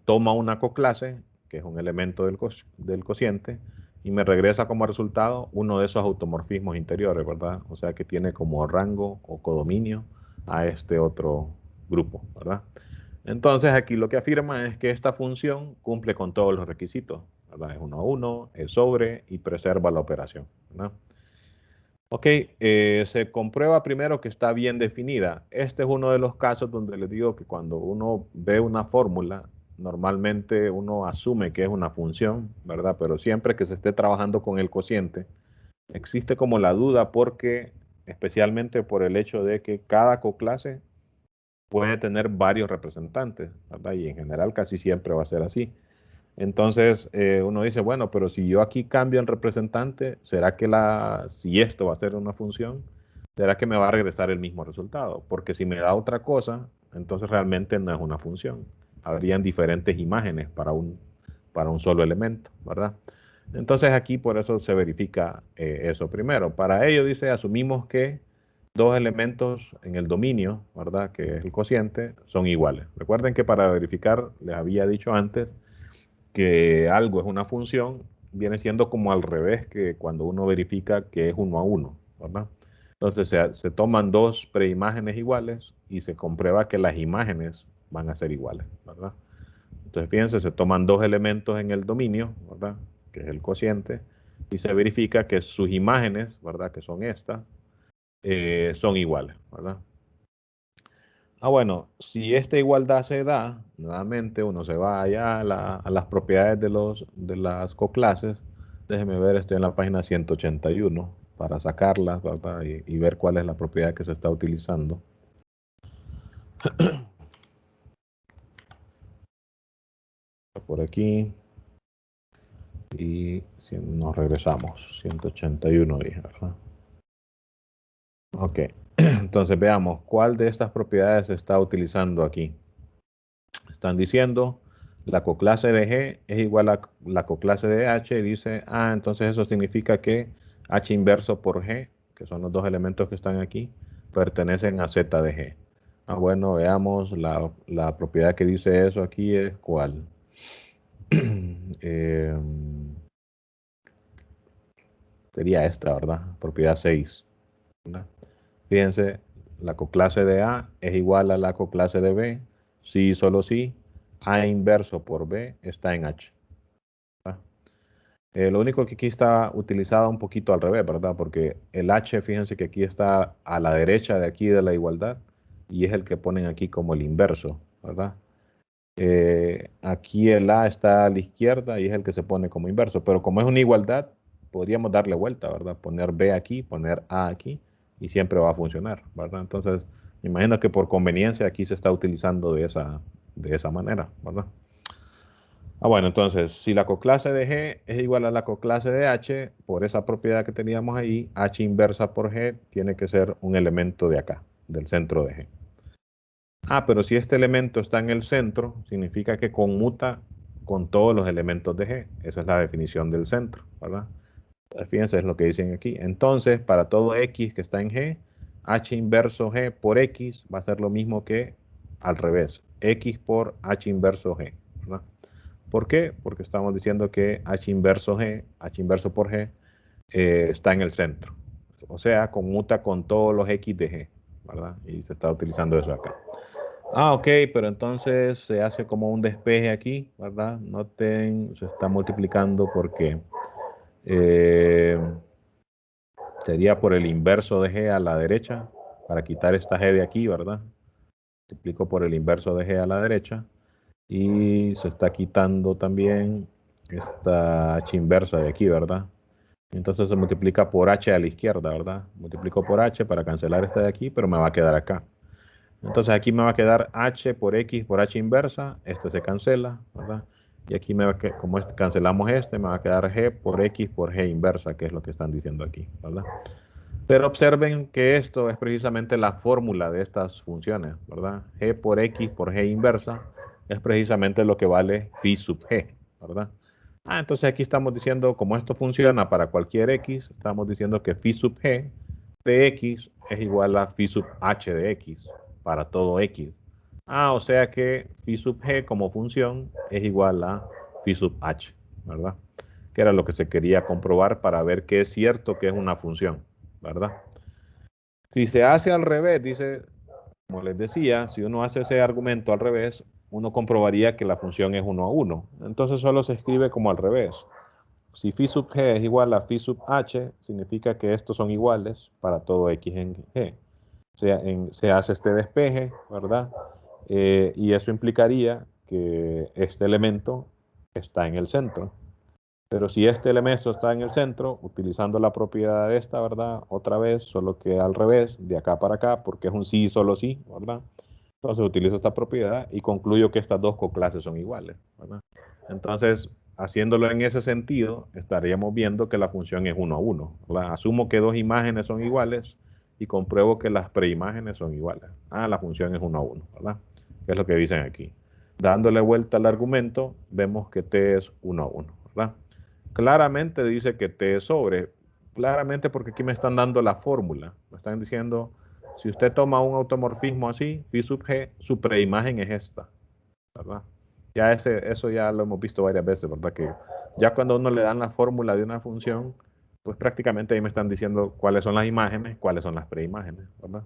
toma una coclase, que es un elemento del cociente, y me regresa como resultado uno de esos automorfismos interiores, ¿verdad? O sea que tiene como rango o codominio a este otro grupo, ¿verdad? Entonces aquí lo que afirma es que esta función cumple con todos los requisitos, ¿verdad? Es 1 a 1, es sobre y preserva la operación, ¿verdad? Ok, se comprueba primero que está bien definida. Este es uno de los casos donde les digo que cuando uno ve una fórmula, normalmente uno asume que es una función, ¿verdad? Pero siempre que se esté trabajando con el cociente, existe como la duda porque, especialmente por el hecho de que cada coclase puede tener varios representantes, ¿verdad? Y en general casi siempre va a ser así. Entonces uno dice, bueno, pero si yo aquí cambio el representante, ¿será que si esto va a ser una función, será que me va a regresar el mismo resultado? Porque si me da otra cosa, entonces realmente no es una función. Habrían diferentes imágenes para un solo elemento, ¿verdad? Entonces aquí por eso se verifica eso primero. Para ello dice, asumimos que dos elementos en el dominio, ¿verdad? Que es el cociente, son iguales. Recuerden que para verificar, les había dicho antes, que algo es una función, viene siendo como al revés que cuando uno verifica que es uno a uno, ¿verdad? Entonces se toman dos preimágenes iguales y se comprueba que las imágenes van a ser iguales, ¿verdad? Entonces fíjense, se toman dos elementos en el dominio, ¿verdad? Que es el cociente, y se verifica que sus imágenes, ¿verdad? Que son estas, son iguales, ¿verdad? Bueno, si esta igualdad se da, nuevamente uno se va allá a las propiedades de las coclases. Déjeme ver, estoy en la página 181 para sacarlas, ¿verdad? Y ver cuál es la propiedad que se está utilizando. Por aquí. Y si nos regresamos, 181 dije, ¿verdad? Ok, entonces veamos cuál de estas propiedades se está utilizando aquí. Están diciendo la coclase de G es igual a la coclase de H y dice, entonces eso significa que H inverso por G, que son los dos elementos que están aquí, pertenecen a Z de G. Bueno, veamos la propiedad que dice eso aquí es cuál. Sería esta, ¿verdad? Propiedad 6, ¿verdad? Fíjense, la coclase de A es igual a la coclase de B, si y solo si A inverso por B está en H. Lo único que aquí está utilizado un poquito al revés, ¿verdad? Porque el H, fíjense que aquí está a la derecha de aquí de la igualdad y es el que ponen aquí como el inverso, ¿verdad? Aquí el A está a la izquierda y es el que se pone como inverso, pero como es una igualdad, podríamos darle vuelta, ¿verdad? Poner B aquí, poner A aquí y siempre va a funcionar, ¿verdad? Entonces, me imagino que por conveniencia aquí se está utilizando de esa manera, ¿verdad? Bueno, entonces, si la coclase de G es igual a la coclase de H, por esa propiedad que teníamos ahí, H inversa por G tiene que ser un elemento de acá, del centro de G. Pero si este elemento está en el centro, significa que conmuta con todos los elementos de G. Esa es la definición del centro, ¿verdad? Fíjense, es lo que dicen aquí. Entonces, para todo X que está en G, H inverso G por X va a ser lo mismo que al revés, X por H inverso G, ¿verdad? ¿Por qué? Porque estamos diciendo que H inverso G, H inverso por G, está en el centro. O sea, conmuta con todos los X de G, ¿verdad? Y se está utilizando eso acá. Ok, pero entonces se hace como un despeje aquí, ¿verdad? Noten, se está multiplicando porque eh, sería por el inverso de G a la derecha, para quitar esta G de aquí, ¿verdad? Multiplico por el inverso de G a la derecha y se está quitando también esta H inversa de aquí, ¿verdad? Entonces se multiplica por H a la izquierda, ¿verdad? Multiplico por H para cancelar esta de aquí, pero me va a quedar acá. Entonces aquí me va a quedar H por X por H inversa, este se cancela, ¿verdad? Y aquí como cancelamos este, me va a quedar G por X por G inversa, que es lo que están diciendo aquí, ¿verdad? Pero observen que esto es precisamente la fórmula de estas funciones, ¿verdad? G por X por G inversa es precisamente lo que vale phi sub G, ¿verdad? Entonces aquí estamos diciendo, como esto funciona para cualquier X, estamos diciendo que phi sub G de X es igual a phi sub H de X para todo X. O sea que phi sub G como función es igual a phi sub H, ¿verdad? Que era lo que se quería comprobar para ver que es cierto que es una función, ¿verdad? Si se hace al revés, dice, como les decía, si uno hace ese argumento al revés, uno comprobaría que la función es 1 a 1. Entonces solo se escribe como al revés. Si phi sub g es igual a phi sub h, significa que estos son iguales para todo x en g. O sea, se hace este despeje, ¿verdad? Y eso implicaría que este elemento está en el centro. Pero si este elemento está en el centro, utilizando la propiedad de esta, ¿verdad? Otra vez, solo que al revés, de acá para acá, porque es un sí y solo sí, ¿verdad? Entonces utilizo esta propiedad y concluyo que estas dos coclases son iguales, ¿verdad? Entonces, haciéndolo en ese sentido, estaríamos viendo que la función es 1 a 1, ¿verdad? Asumo que dos imágenes son iguales y compruebo que las preimágenes son iguales. La función es 1 a 1, ¿verdad? Que es lo que dicen aquí. Dándole vuelta al argumento, vemos que t es 1 a 1, ¿verdad? Claramente dice que t es sobre, claramente porque aquí me están dando la fórmula, me están diciendo Si usted toma un automorfismo así, phi sub g, su preimagen es esta, ¿verdad? Ya eso ya lo hemos visto varias veces, ¿verdad? Que ya cuando uno le dan la fórmula de una función, pues prácticamente ahí me están diciendo cuáles son las imágenes, cuáles son las preimágenes, ¿verdad?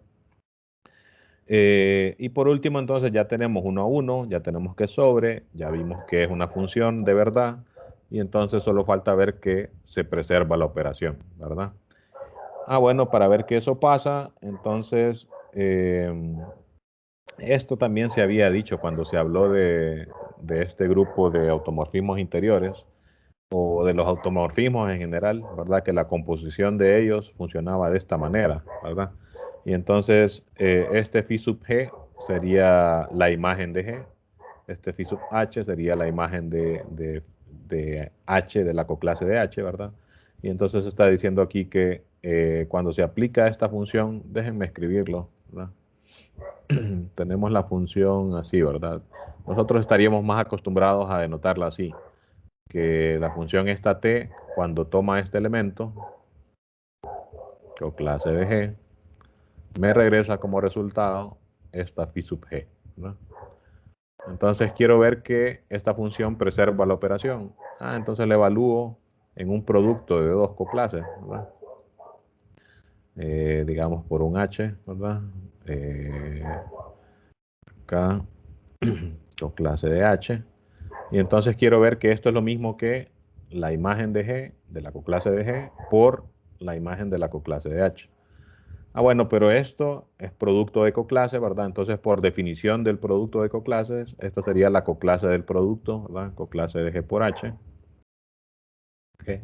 Y por último, entonces ya tenemos 1 a 1, ya tenemos que sobre, ya vimos que es una función de verdad, y entonces solo falta ver que se preserva la operación, ¿verdad? Bueno, para ver que eso pasa, entonces esto también se había dicho cuando se habló de este grupo de automorfismos interiores, o de los automorfismos en general, ¿verdad? Que la composición de ellos funcionaba de esta manera, ¿verdad? Y entonces este phi sub g sería la imagen de g, este phi sub h sería la imagen de h de la coclase de h, ¿verdad? Y entonces está diciendo aquí que cuando se aplica esta función, déjenme escribirlo, ¿verdad? Tenemos la función así, ¿verdad? Nosotros estaríamos más acostumbrados a denotarla así, que la función esta t, cuando toma este elemento, o clase de g, me regresa como resultado esta phi sub g, ¿no? Entonces quiero ver que esta función preserva la operación. Entonces la evalúo en un producto de dos coclases, ¿verdad? Digamos por un h, ¿verdad? Acá, coclase de h. Y entonces quiero ver que esto es lo mismo que la imagen de G, de la coclase de G, por la imagen de la coclase de H. Bueno, pero esto es producto de coclase, ¿verdad? Entonces, por definición del producto de coclases, esto sería la coclase del producto, ¿verdad? Coclase de G por H. Okay.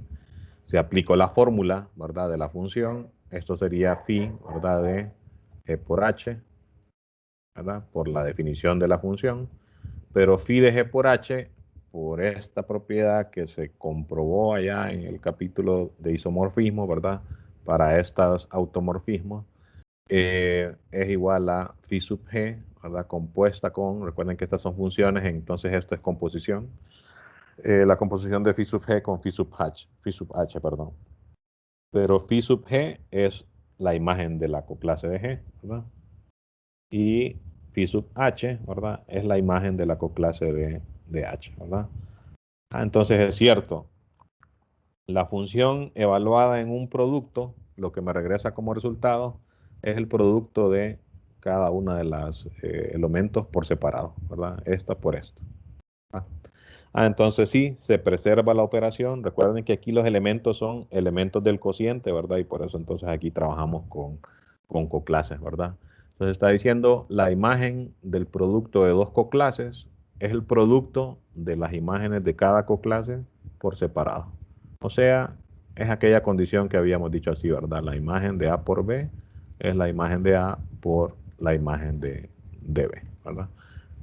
Si aplico la fórmula, ¿verdad? De la función, esto sería phi, ¿verdad? De G por H, ¿verdad? Por la definición de la función. Pero phi de G por H, por esta propiedad que se comprobó allá en el capítulo de isomorfismo, ¿verdad? Para estos automorfismos, es igual a phi sub G, ¿verdad? Compuesta con, recuerden que estas son funciones, entonces esto es composición. La composición de phi sub G con phi sub H, perdón. Pero phi sub G es la imagen de la coclase de G, ¿verdad? Y phi sub H, ¿verdad? Es la imagen de la coclase de H, ¿verdad? Entonces es cierto, la función evaluada en un producto, lo que me regresa como resultado, es el producto de cada una de los elementos por separado, ¿verdad? Esta por esto. Entonces sí, se preserva la operación. Recuerden que aquí los elementos son elementos del cociente, ¿verdad? Y por eso entonces aquí trabajamos con coclases, ¿verdad? Entonces está diciendo la imagen del producto de dos coclases es el producto de las imágenes de cada coclase por separado. O sea, es aquella condición que habíamos dicho así, ¿verdad? La imagen de A por B es la imagen de A por la imagen de B, ¿verdad?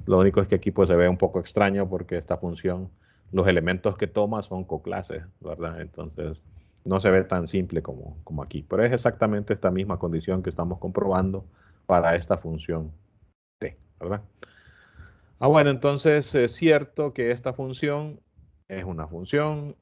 Lo único es que aquí pues se ve un poco extraño porque esta función, los elementos que toma son coclases, ¿verdad? Entonces no se ve tan simple como aquí. Pero es exactamente esta misma condición que estamos comprobando para esta función t, ¿verdad? Bueno, entonces es cierto que esta función es una función,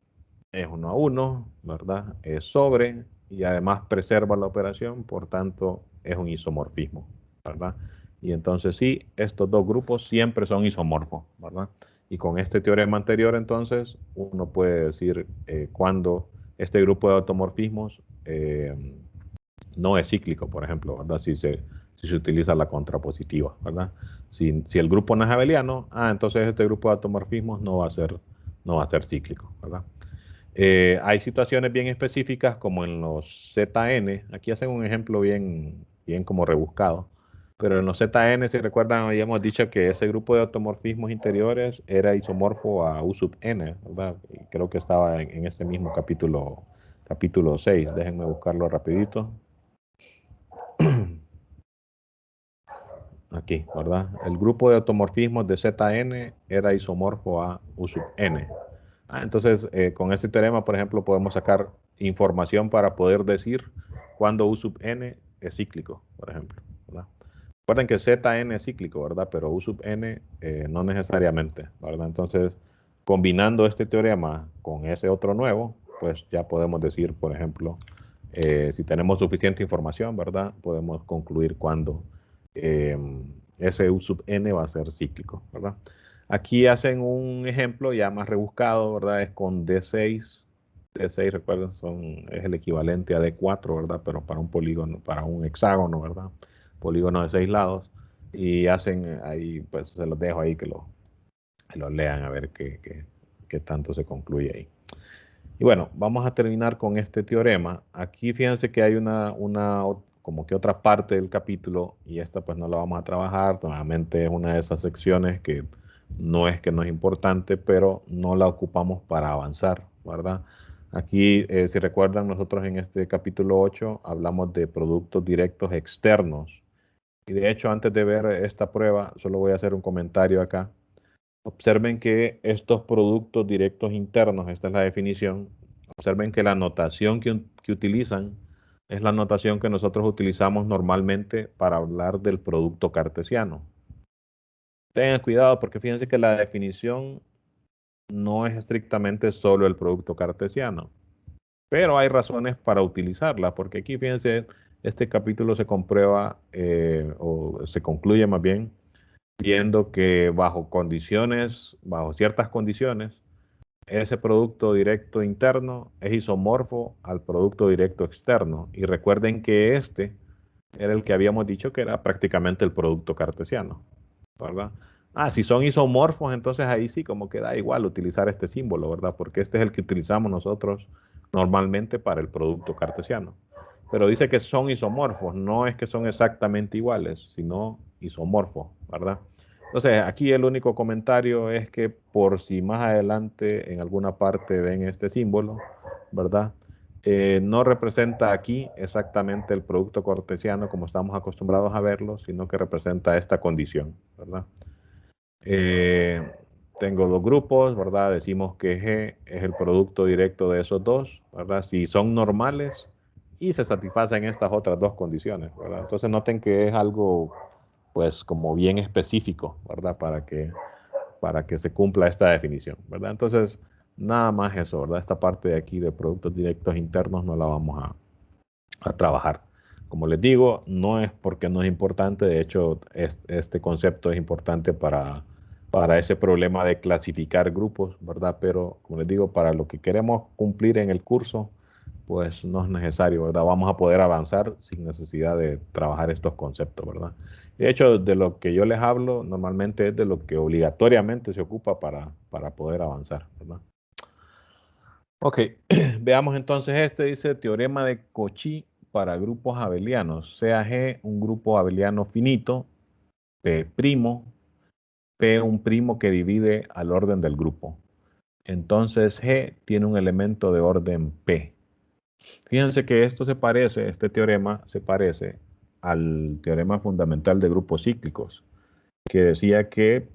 es 1 a 1, ¿verdad? Es sobre y además preserva la operación, por tanto es un isomorfismo, ¿verdad? Y entonces sí, estos dos grupos siempre son isomorfos, ¿verdad? Y con este teorema anterior, entonces, uno puede decir cuando este grupo de automorfismos no es cíclico, por ejemplo, ¿verdad? Si se utiliza la contrapositiva, ¿verdad? Si el grupo no es abeliano, entonces este grupo de automorfismos no va a ser cíclico, ¿verdad? Hay situaciones bien específicas como en los ZN, aquí hacen un ejemplo bien como rebuscado, pero en los ZN, si recuerdan, habíamos dicho que ese grupo de automorfismos interiores era isomorfo a U sub n, ¿verdad? Y creo que estaba en este mismo capítulo 6, déjenme buscarlo rapidito. Aquí, ¿verdad? El grupo de automorfismos de ZN era isomorfo a U sub n. Entonces, con este teorema, por ejemplo, podemos sacar información para poder decir cuándo U sub n es cíclico, por ejemplo, ¿verdad? Recuerden que Zn es cíclico, ¿verdad? Pero U sub n no necesariamente, ¿verdad? Entonces, combinando este teorema con ese otro nuevo, pues ya podemos decir, por ejemplo, si tenemos suficiente información, ¿verdad? Podemos concluir cuándo ese U sub n va a ser cíclico, ¿verdad? Aquí hacen un ejemplo ya más rebuscado, ¿verdad? Es con D6. D6, recuerden, es el equivalente a D4, ¿verdad? Pero para un polígono, para un hexágono, ¿verdad? Polígono de 6 lados. Y hacen ahí, pues se los dejo ahí que lo lean a ver qué tanto se concluye ahí. Y bueno, vamos a terminar con este teorema. Aquí fíjense que hay como que otra parte del capítulo, y esta pues no la vamos a trabajar. Nuevamente es una de esas secciones que no es importante, pero no la ocupamos para avanzar, ¿verdad? Aquí, si recuerdan, nosotros en este capítulo 8 hablamos de productos directos externos. Y de hecho, antes de ver esta prueba, solo voy a hacer un comentario acá. Observen que estos productos directos internos, esta es la definición, observen que la notación que utilizan es la notación que nosotros utilizamos normalmente para hablar del producto cartesiano. Tengan cuidado porque fíjense que la definición no es estrictamente solo el producto cartesiano, pero hay razones para utilizarla, porque aquí fíjense, este capítulo se comprueba o se concluye más bien viendo que bajo ciertas condiciones, ese producto directo interno es isomorfo al producto directo externo. Y recuerden que este era el que habíamos dicho que era prácticamente el producto cartesiano, ¿verdad? Si son isomorfos, entonces ahí sí como que da igual utilizar este símbolo, ¿verdad? Porque este es el que utilizamos nosotros normalmente para el producto cartesiano. Pero dice que son isomorfos, no es que son exactamente iguales, sino isomorfos, ¿verdad? Entonces, aquí el único comentario es que por si más adelante en alguna parte ven este símbolo, ¿verdad? No representa aquí exactamente el producto cartesiano como estamos acostumbrados a verlo, sino que representa esta condición, ¿verdad? Eh, Tengo dos grupos, ¿verdad? Decimos que G es el producto directo de esos dos, ¿verdad? Si son normales y se satisfacen estas otras dos condiciones, ¿verdad? Entonces noten que es algo, pues, como bien específico, ¿verdad? Para que se cumpla esta definición, ¿verdad? Entonces, nada más eso, ¿verdad? Esta parte de aquí de productos directos internos no la vamos a trabajar. Como les digo, no es porque no es importante, de hecho, este concepto es importante para ese problema de clasificar grupos, ¿verdad? Pero, como les digo, para lo que queremos cumplir en el curso, pues no es necesario, ¿verdad? Vamos a poder avanzar sin necesidad de trabajar estos conceptos, ¿verdad? De hecho, de lo que yo les hablo normalmente es de lo que obligatoriamente se ocupa para poder avanzar, ¿verdad? Ok, veamos entonces dice teorema de Cauchy para grupos abelianos, sea G un grupo abeliano finito, P', P un primo que divide al orden del grupo. Entonces G tiene un elemento de orden P. Fíjense que este teorema se parece al teorema fundamental de grupos cíclicos, que decía que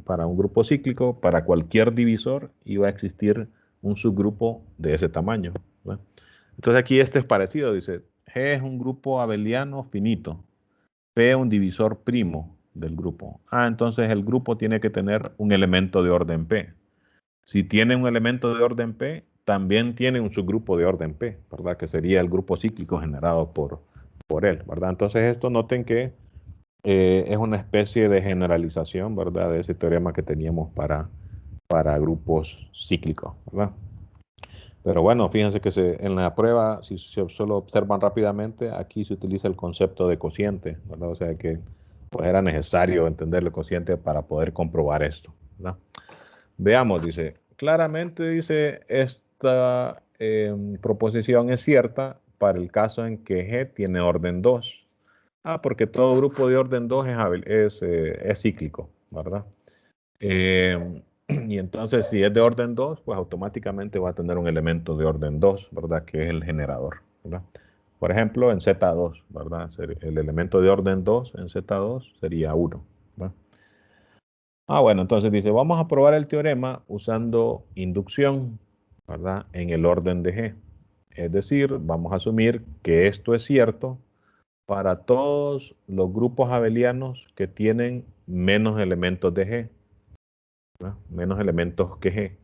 para un grupo cíclico, para cualquier divisor, iba a existir un subgrupo de ese tamaño, ¿verdad? Entonces aquí este es parecido, dice, G es un grupo abeliano finito, P un divisor primo del grupo. Entonces el grupo tiene que tener un elemento de orden P. Si tiene un elemento de orden P, también tiene un subgrupo de orden P, ¿verdad? Que sería el grupo cíclico generado por él, ¿verdad? Entonces esto noten que es una especie de generalización, ¿verdad? De ese teorema que teníamos para grupos cíclicos, ¿verdad? Pero bueno, fíjense que en la prueba, si solo observan rápidamente, aquí se utiliza el concepto de cociente, ¿verdad? O sea que pues, era necesario entender el cociente para poder comprobar esto, ¿verdad? Veamos, dice, claramente dice, esta proposición es cierta para el caso en que G tiene orden 2. Porque todo grupo de orden 2 es cíclico, ¿verdad? Y entonces, si es de orden 2, pues automáticamente va a tener un elemento de orden 2, ¿verdad? Que es el generador, ¿verdad? Por ejemplo, en Z2, ¿verdad? El elemento de orden 2 en Z2 sería 1, ¿verdad? Bueno, entonces dice, vamos a probar el teorema usando inducción, ¿verdad? En el orden de G. Es decir, vamos a asumir que esto es cierto para todos los grupos abelianos que tienen menos elementos de G, ¿verdad? Menos elementos que G.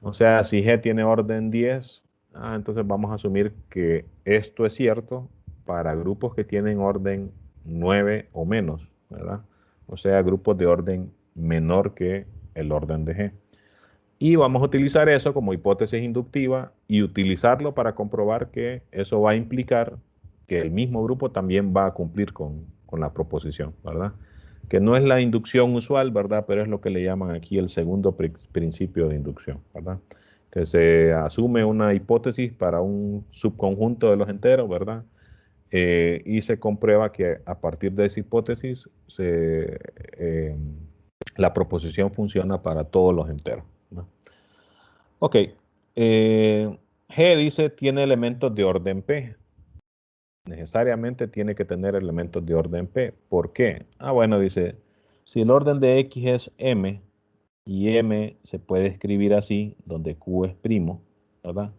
O sea, si G tiene orden 10, Entonces vamos a asumir que esto es cierto para grupos que tienen orden 9 o menos, ¿verdad? O sea, grupos de orden menor que el orden de G. Y vamos a utilizar eso como hipótesis inductiva y utilizarlo para comprobar que eso va a implicar que el mismo grupo también va a cumplir con la proposición, ¿verdad? Que no es la inducción usual, ¿verdad? Pero es lo que le llaman aquí el segundo principio de inducción, ¿verdad? Que se asume una hipótesis para un subconjunto de los enteros, ¿verdad? Y se comprueba que a partir de esa hipótesis eh, la proposición funciona para todos los enteros, ¿no? Ok, G dice tiene elementos de orden P. Necesariamente tiene que tener elementos de orden P. ¿Por qué? Bueno, dice, si el orden de X es M, y M se puede escribir así, donde Q es primo, ¿verdad?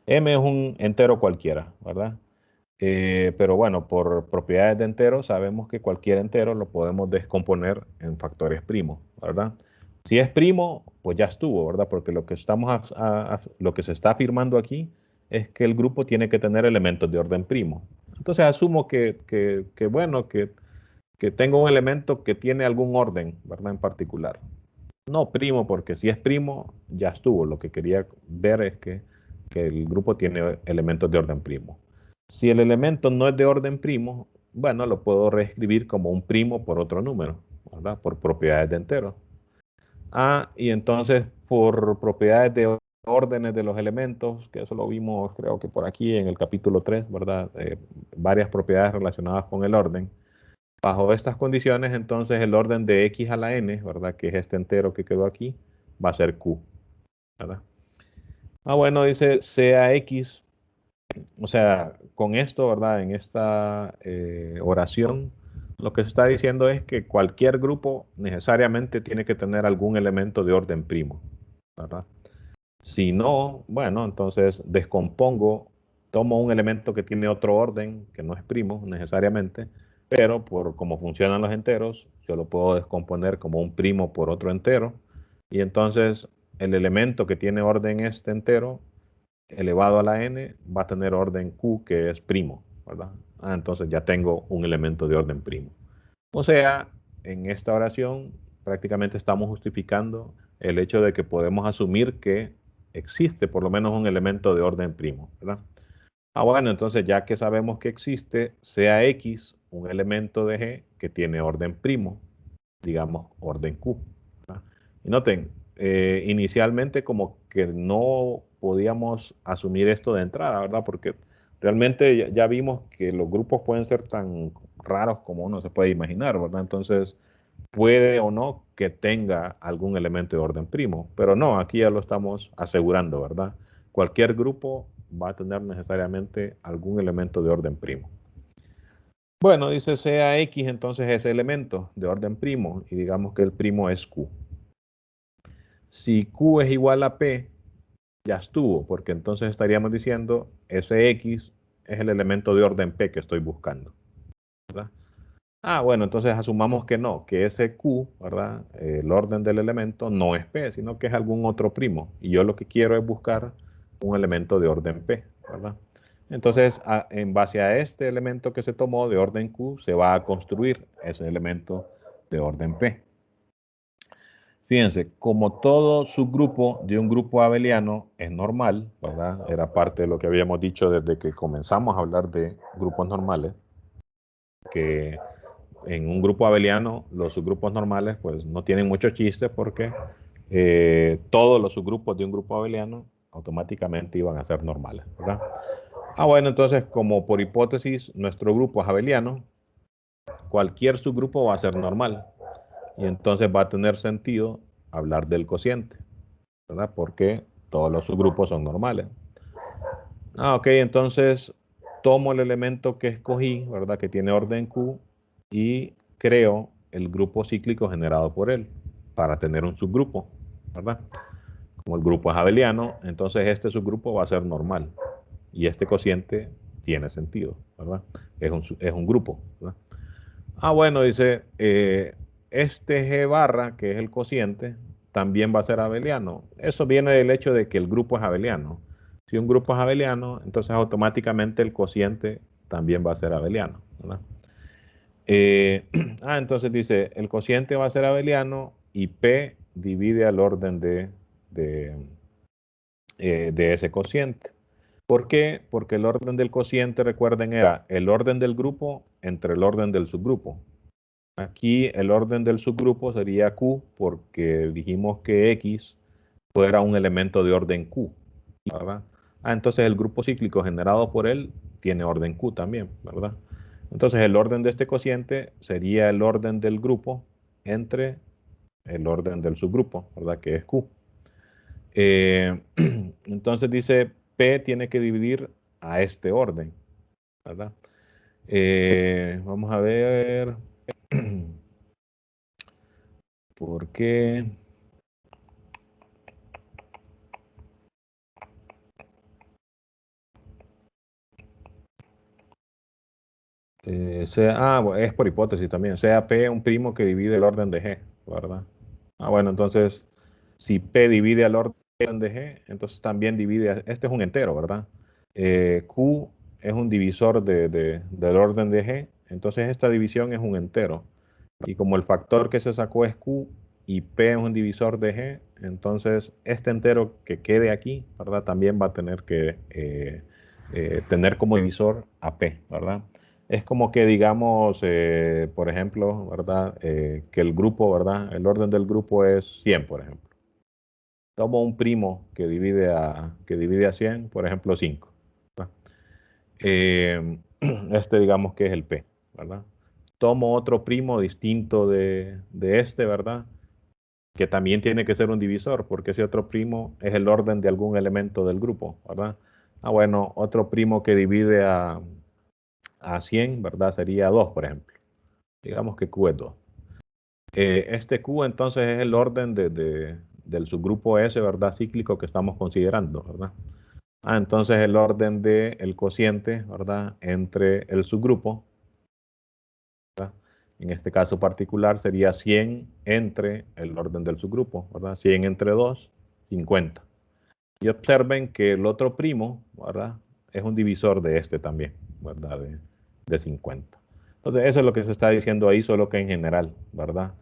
M es un entero cualquiera, ¿verdad? Pero bueno, por propiedades de enteros, sabemos que cualquier entero lo podemos descomponer en factores primos, ¿verdad? Si es primo, pues ya estuvo, ¿verdad? Porque lo que lo que se está afirmando aquí es que el grupo tiene que tener elementos de orden primo. Entonces asumo bueno, que tengo un elemento que tiene algún orden, ¿verdad? En particular. No primo, porque si es primo, ya estuvo. Lo que quería ver es que el grupo tiene elementos de orden primo. Si el elemento no es de orden primo, bueno, lo puedo reescribir como un primo por otro número, ¿verdad? Por propiedades de enteros. Y entonces por propiedades de órdenes de los elementos, que eso lo vimos creo que por aquí en el capítulo 3, ¿verdad? Varias propiedades relacionadas con el orden. Bajo estas condiciones, entonces el orden de x a la n, ¿verdad? Que es este entero que quedó aquí, va a ser q, ¿verdad? Bueno, dice sea x, o sea, con esto, ¿verdad? En esta oración, lo que se está diciendo es que cualquier grupo necesariamente tiene que tener algún elemento de orden primo, ¿verdad? Si no, bueno, entonces descompongo, tomo un elemento que tiene otro orden, que no es primo necesariamente, pero por cómo funcionan los enteros, yo lo puedo descomponer como un primo por otro entero, y entonces el elemento que tiene orden este entero, elevado a la n, va a tener orden q, que es primo, ¿verdad? Entonces ya tengo un elemento de orden primo. O sea, en esta oración prácticamente estamos justificando el hecho de que podemos asumir que existe por lo menos un elemento de orden primo, ¿verdad? Bueno, entonces ya que sabemos que existe, sea X un elemento de G que tiene orden primo, digamos orden Q, ¿verdad? Y noten, inicialmente como que no podíamos asumir esto de entrada, ¿verdad? Porque realmente ya vimos que los grupos pueden ser tan raros como uno se puede imaginar, ¿verdad? Entonces, puede o no que tenga algún elemento de orden primo, pero no, aquí ya lo estamos asegurando, ¿verdad? Cualquier grupo va a tener necesariamente algún elemento de orden primo. Bueno, dice sea X entonces ese elemento de orden primo y digamos que el primo es Q. Si Q es igual a P, ya estuvo, porque entonces estaríamos diciendo ese X es el elemento de orden P que estoy buscando, ¿verdad? Bueno, entonces asumamos que no, que ese Q, ¿verdad? El orden del elemento no es P, sino que es algún otro primo. Y yo lo que quiero es buscar un elemento de orden P, ¿verdad? Entonces, en base a este elemento que se tomó de orden Q, se va a construir ese elemento de orden P. Fíjense, como todo subgrupo de un grupo abeliano es normal, ¿verdad? Era parte de lo que habíamos dicho desde que comenzamos a hablar de grupos normales, que en un grupo abeliano los subgrupos normales pues no tienen mucho chiste porque todos los subgrupos de un grupo abeliano automáticamente iban a ser normales, ¿verdad? Bueno, entonces como por hipótesis nuestro grupo es abeliano, cualquier subgrupo va a ser normal y entonces va a tener sentido hablar del cociente, ¿verdad? Porque todos los subgrupos son normales. Ok, entonces tomo el elemento que escogí, ¿verdad? Que tiene orden Q y creo el grupo cíclico generado por él para tener un subgrupo, ¿verdad? Como el grupo es abeliano, entonces este subgrupo va a ser normal y este cociente tiene sentido, ¿verdad? Es un grupo, ¿verdad? Bueno, dice, este G barra, que es el cociente, también va a ser abeliano. Eso viene del hecho de que el grupo es abeliano. Si un grupo es abeliano, entonces automáticamente el cociente también va a ser abeliano, ¿verdad? Eh, entonces dice, el cociente va a ser abeliano y P divide al orden de, de ese cociente. ¿Por qué? Porque el orden del cociente, recuerden, era el orden del grupo entre el orden del subgrupo. Aquí el orden del subgrupo sería Q porque dijimos que X fuera un elemento de orden Q, ¿verdad? Entonces el grupo cíclico generado por él tiene orden Q también, ¿verdad? Entonces el orden de este cociente sería el orden del grupo entre el orden del subgrupo, ¿verdad? Que es Q. Entonces dice P tiene que dividir a este orden, ¿verdad? Vamos a ver por qué. Es por hipótesis también. Sea P un primo que divide el orden de G, ¿verdad? Bueno, entonces, si P divide al orden de G, entonces también divide, este es un entero, ¿verdad? Q es un divisor del orden de G, entonces esta división es un entero. Y como el factor que se sacó es Q y P es un divisor de G, entonces este entero que quede aquí, ¿verdad? También va a tener que tener como divisor a P, ¿verdad? Es como que digamos, por ejemplo, ¿verdad? Que el grupo, ¿verdad? El orden del grupo es 100, por ejemplo. Tomo un primo que divide a 100, por ejemplo, 5. ¿Verdad? Este digamos que es el P, ¿verdad? Tomo otro primo distinto de este, ¿verdad? Que también tiene que ser un divisor, porque ese otro primo es el orden de algún elemento del grupo, ¿verdad? Bueno, otro primo que divide a 100, ¿verdad? Sería 2, por ejemplo. Digamos que Q es 2. Este Q entonces es el orden del subgrupo S, ¿verdad? Cíclico que estamos considerando, ¿verdad? Entonces el orden del cociente, ¿verdad? Entre el subgrupo, ¿verdad? En este caso particular sería 100 entre el orden del subgrupo, ¿verdad? 100 entre 2, 50. Y observen que el otro primo, ¿verdad? Es un divisor de este también, ¿verdad? De 50. Entonces eso es lo que se está diciendo ahí, solo que en general, ¿verdad?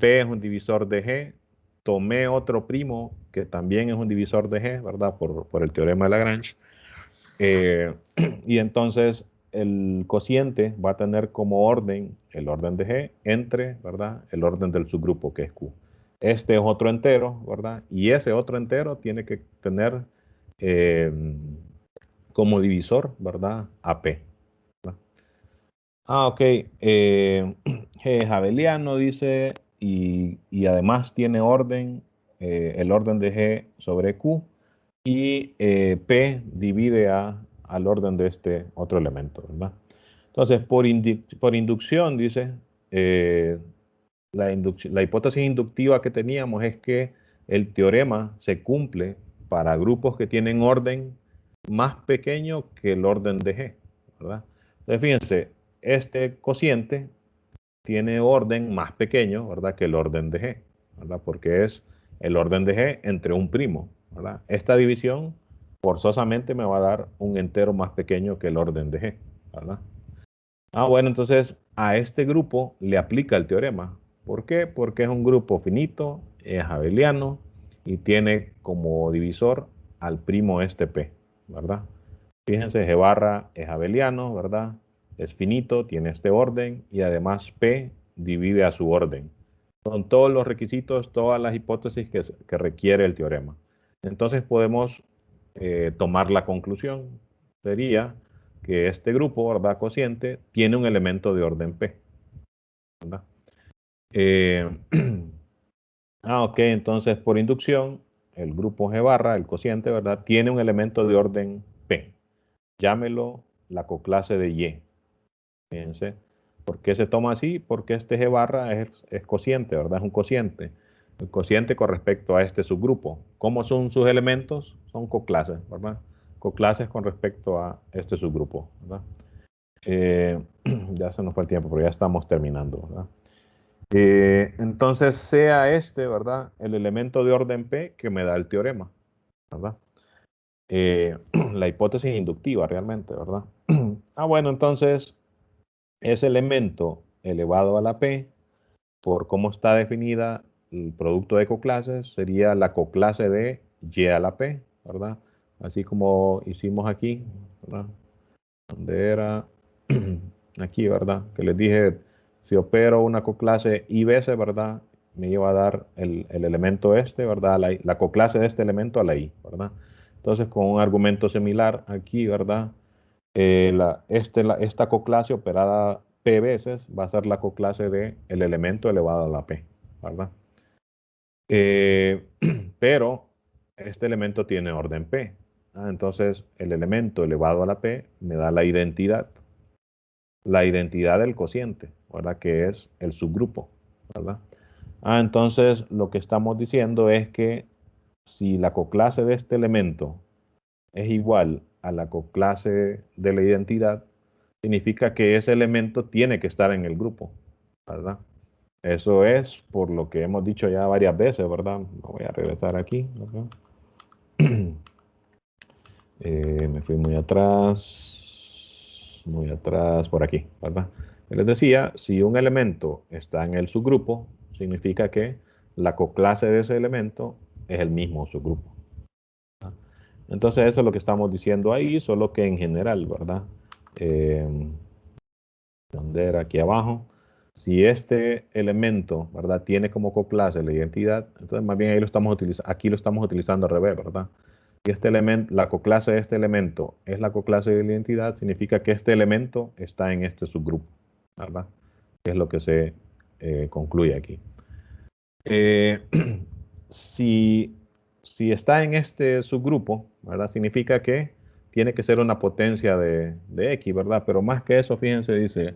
P es un divisor de G. Tomé otro primo que también es un divisor de G, ¿verdad? Por el teorema de Lagrange. Y entonces el cociente va a tener como orden el orden de G entre, ¿verdad? El orden del subgrupo que es Q. Este es otro entero, ¿verdad? Y ese otro entero tiene que tener eh, como divisor, ¿verdad? A P. ¿Verdad? Ok. G es abeliano, dice, y además tiene orden, el orden de G sobre Q, y P divide al orden de este otro elemento, ¿verdad? Entonces, por inducción, dice, eh, la hipótesis inductiva que teníamos es que el teorema se cumple para grupos que tienen orden más pequeño que el orden de G, ¿verdad? Entonces, fíjense, este cociente tiene orden más pequeño, ¿verdad? Que el orden de G, ¿verdad? Porque es el orden de G entre un primo, ¿verdad? Esta división forzosamente me va a dar un entero más pequeño que el orden de G, ¿verdad? Bueno, entonces a este grupo le aplica el teorema. ¿Por qué? Porque es un grupo finito, es abeliano y tiene como divisor al primo este P, ¿verdad? Fíjense, G barra es abeliano, ¿verdad? Es finito, tiene este orden y además P divide a su orden. Son todos los requisitos, todas las hipótesis que requiere el teorema. Entonces podemos tomar la conclusión. Sería que este grupo, ¿verdad? Cociente, tiene un elemento de orden P, ¿verdad? Eh, ok, entonces por inducción, el grupo G barra, el cociente, ¿verdad? Tiene un elemento de orden P. Llámelo la coclase de Y. Fíjense. ¿Por qué se toma así? Porque este G barra es cociente, ¿verdad? Es un cociente. El cociente con respecto a este subgrupo. ¿Cómo son sus elementos? Son coclases, ¿verdad? Coclases con respecto a este subgrupo, ¿verdad? Eh, ya se nos fue el tiempo, pero ya estamos terminando, ¿verdad? Entonces sea este, ¿verdad? El elemento de orden P que me da el teorema, ¿verdad? la hipótesis inductiva realmente, ¿verdad? Bueno, entonces ese elemento elevado a la P, por cómo está definida el producto de coclases, sería la coclase de Y a la P, ¿verdad? Así como hicimos aquí, ¿verdad? Donde era aquí, ¿verdad? Que les dije, si opero una coclase I veces, ¿verdad? Me iba a dar el elemento este, ¿verdad? La coclase de este elemento a la I, ¿verdad? Entonces, con un argumento similar aquí, ¿verdad? Esta coclase operada P veces va a ser la coclase de el elemento elevado a la P, ¿verdad? Eh, pero este elemento tiene orden P. Entonces, el elemento elevado a la P me da la identidad del cociente, ¿verdad? Que es el subgrupo, ¿verdad? Entonces, lo que estamos diciendo es que si la coclase de este elemento es igual a la coclase de la identidad, significa que ese elemento tiene que estar en el grupo, ¿verdad? Eso es por lo que hemos dicho ya varias veces, ¿verdad? Voy a regresar aquí, ¿verdad? Me fui muy atrás, por aquí, ¿verdad? Les decía, si un elemento está en el subgrupo, significa que la coclase de ese elemento es el mismo subgrupo. Entonces eso es lo que estamos diciendo ahí, solo que en general, ¿verdad? Eh, donde era aquí abajo, si este elemento, ¿verdad? Tiene como coclase la identidad, entonces más bien ahí lo estamos utilizando, aquí lo estamos utilizando al revés, ¿verdad? Si este elemento, la coclase de este elemento es la coclase de la identidad, significa que este elemento está en este subgrupo, ¿verdad? Que es lo que se concluye aquí. Eh, si, si está en este subgrupo, ¿verdad? Significa que tiene que ser una potencia de X, ¿verdad? Pero más que eso, fíjense, dice,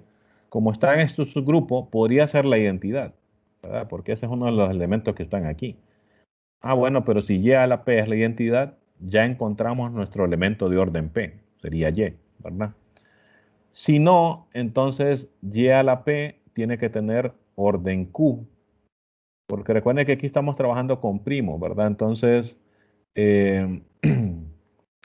como está en este subgrupo, podría ser la identidad, ¿verdad? Porque ese es uno de los elementos que están aquí. Bueno, pero si Y a la P es la identidad, ya encontramos nuestro elemento de orden P, sería Y, ¿verdad? Si no, entonces Y a la P tiene que tener orden Q, porque recuerden que aquí estamos trabajando con primos, ¿verdad? Entonces, eh,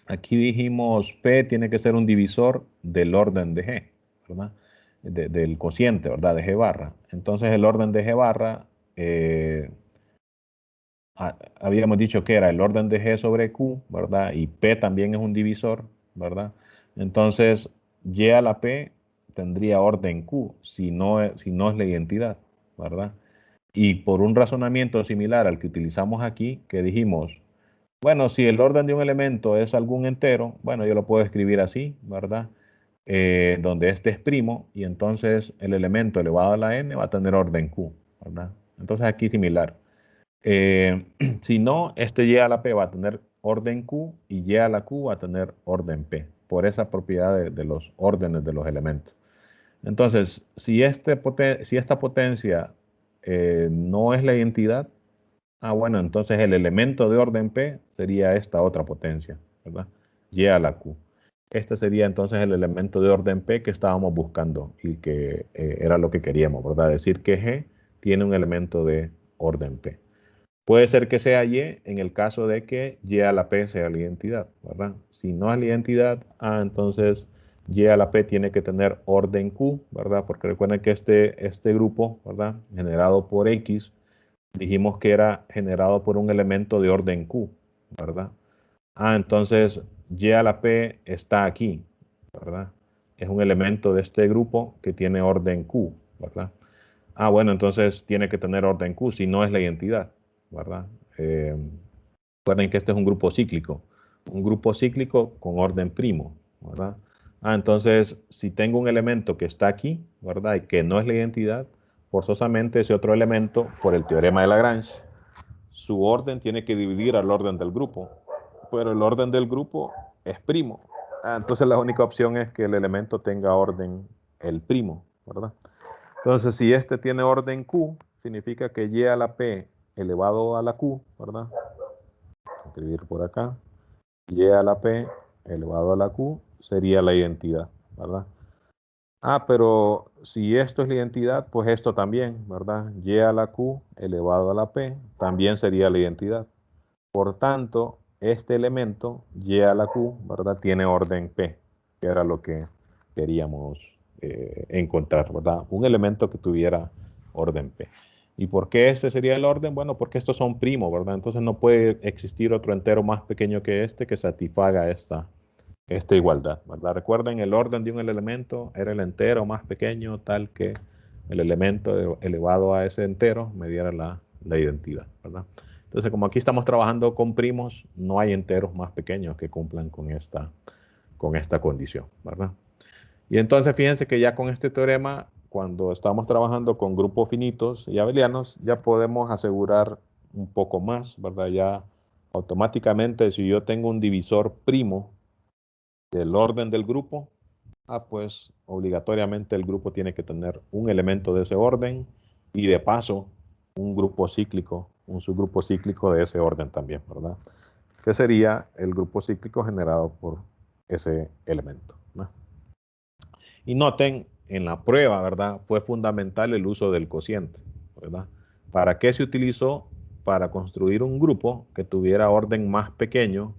aquí dijimos P tiene que ser un divisor del orden de G, ¿verdad? Del cociente, ¿verdad? De G barra. Entonces, el orden de G barra, eh, habíamos dicho que era el orden de G sobre Q, ¿verdad? Y P también es un divisor, ¿verdad? Entonces, Y a la P tendría orden Q, si no es la identidad, ¿verdad? Y por un razonamiento similar al que utilizamos aquí, que dijimos, bueno, si el orden de un elemento es algún entero, bueno, yo lo puedo escribir así, ¿verdad? Donde este es primo, y entonces el elemento elevado a la n va a tener orden q, ¿verdad? Entonces aquí similar. Eh, si no, este y a la p va a tener orden q y y a la q va a tener orden p, por esa propiedad de los órdenes de los elementos. Entonces, si esta potencia no es la identidad, bueno, entonces el elemento de orden P sería esta otra potencia, ¿verdad? Y a la Q. Este sería entonces el elemento de orden P que estábamos buscando y que era lo que queríamos, ¿verdad? Decir que G tiene un elemento de orden P. Puede ser que sea Y en el caso de que Y a la P sea la identidad, ¿verdad? Si no es la identidad, entonces Y a la P tiene que tener orden Q, ¿verdad? Porque recuerden que este grupo, ¿verdad? Generado por X, dijimos que era generado por un elemento de orden Q, ¿verdad? Entonces Y a la P está aquí, ¿verdad? Es un elemento de este grupo que tiene orden Q, ¿verdad? Bueno, entonces tiene que tener orden Q, si no es la identidad, ¿verdad? Eh, Recuerden que este es un grupo cíclico con orden primo, ¿verdad? Entonces, si tengo un elemento que está aquí, ¿verdad? Y que no es la identidad, forzosamente ese otro elemento, por el teorema de Lagrange, su orden tiene que dividir al orden del grupo, pero el orden del grupo es primo. Entonces la única opción es que el elemento tenga orden el primo, ¿verdad? Entonces si este tiene orden Q, significa que Y a la P elevado a la Q, ¿verdad? Escribir por acá. Y a la P elevado a la Q sería la identidad, ¿verdad? Pero si esto es la identidad, pues esto también, ¿verdad? Y a la Q elevado a la P también sería la identidad. Por tanto, este elemento, y a la q, ¿verdad? Tiene orden p, que era lo que queríamos encontrar, ¿verdad? Un elemento que tuviera orden p. ¿Y por qué este sería el orden? Bueno, porque estos son primos, ¿verdad? Entonces no puede existir otro entero más pequeño que este que satisfaga esta igualdad, ¿verdad? Recuerden, el orden de un elemento era el entero más pequeño tal que el elemento elevado a ese entero me diera la identidad, ¿verdad? Entonces, como aquí estamos trabajando con primos, no hay enteros más pequeños que cumplan con esta condición, ¿verdad? Y entonces, fíjense que ya con este teorema, cuando estamos trabajando con grupos finitos y abelianos, ya podemos asegurar un poco más, ¿verdad? Ya automáticamente, si yo tengo un divisor primo del orden del grupo, pues obligatoriamente el grupo tiene que tener un elemento de ese orden y de paso un grupo cíclico, un subgrupo cíclico de ese orden también, ¿verdad? Que sería el grupo cíclico generado por ese elemento, ¿no? Y noten, en la prueba, ¿verdad? Fue fundamental el uso del cociente, ¿verdad? ¿Para qué se utilizó? Para construir un grupo que tuviera orden más pequeño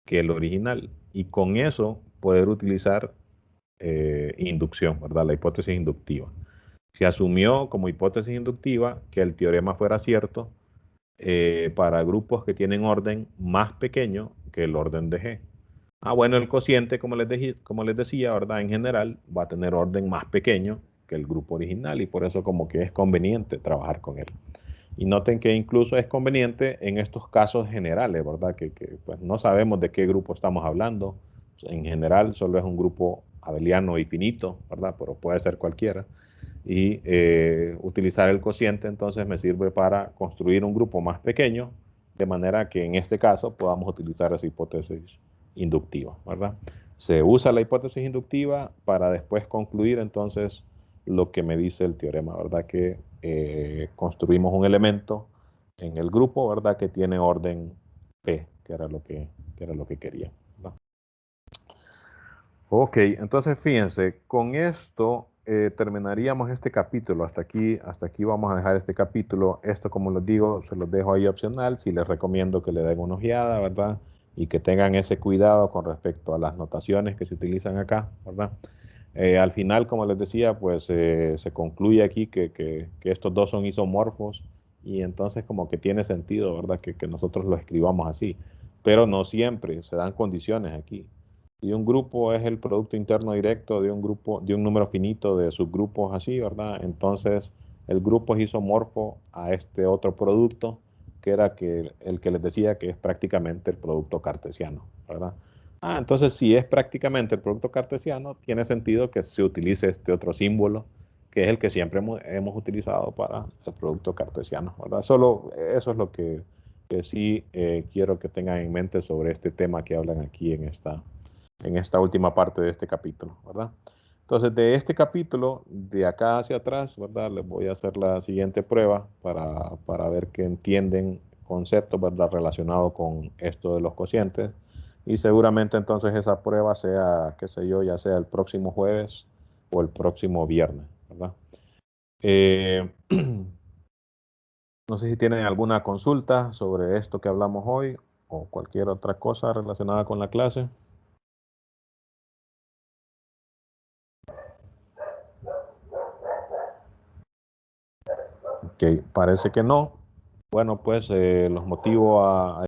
que el original y con eso poder utilizar inducción, ¿verdad? La hipótesis inductiva. Se asumió como hipótesis inductiva que el teorema fuera cierto para grupos que tienen orden más pequeño que el orden de G. Bueno, el cociente, como les decía, ¿verdad? En general va a tener orden más pequeño que el grupo original y por eso como que es conveniente trabajar con él. Y noten que incluso es conveniente en estos casos generales, ¿verdad? Que pues, no sabemos de qué grupo estamos hablando. En general solo es un grupo abeliano y finito, ¿verdad? Pero puede ser cualquiera. Y utilizar el cociente entonces me sirve para construir un grupo más pequeño, de manera que en este caso podamos utilizar esa hipótesis inductiva, ¿verdad? Se usa la hipótesis inductiva para después concluir entonces lo que me dice el teorema, ¿verdad? Que construimos un elemento en el grupo, ¿verdad? Que tiene orden P, que era lo que quería, ¿verdad? Ok, entonces fíjense, con esto terminaríamos este capítulo. Hasta aquí vamos a dejar este capítulo. Esto, como les digo, se los dejo ahí opcional. Sí les recomiendo que le den una ojeada, ¿verdad? Y que tengan ese cuidado con respecto a las notaciones que se utilizan acá, ¿verdad? Al final, como les decía, pues se concluye aquí que estos dos son isomorfos y entonces como que tiene sentido, ¿verdad? Que nosotros lo escribamos así. Pero no siempre, se dan condiciones aquí. Si un grupo es el producto interno directo de un grupo, de un número finito de subgrupos así, ¿verdad? Entonces el grupo es isomorfo a este otro producto, que era el que les decía que es prácticamente el producto cartesiano, ¿verdad? Entonces si es prácticamente el producto cartesiano, tiene sentido que se utilice este otro símbolo, que es el que siempre hemos utilizado para el producto cartesiano, ¿verdad? Solo eso es lo que sí quiero que tengan en mente sobre este tema que hablan aquí en esta última parte de este capítulo, ¿verdad? Entonces, de este capítulo, de acá hacia atrás, ¿verdad? Les voy a hacer la siguiente prueba para ver que entienden conceptos, ¿verdad? Relacionados con esto de los cocientes. Y seguramente entonces esa prueba sea, qué sé yo, ya sea el próximo jueves o el próximo viernes, ¿verdad? Eh, no sé si tienen alguna consulta sobre esto que hablamos hoy o cualquier otra cosa relacionada con la clase. Ok, parece que no. Bueno, pues los motivo a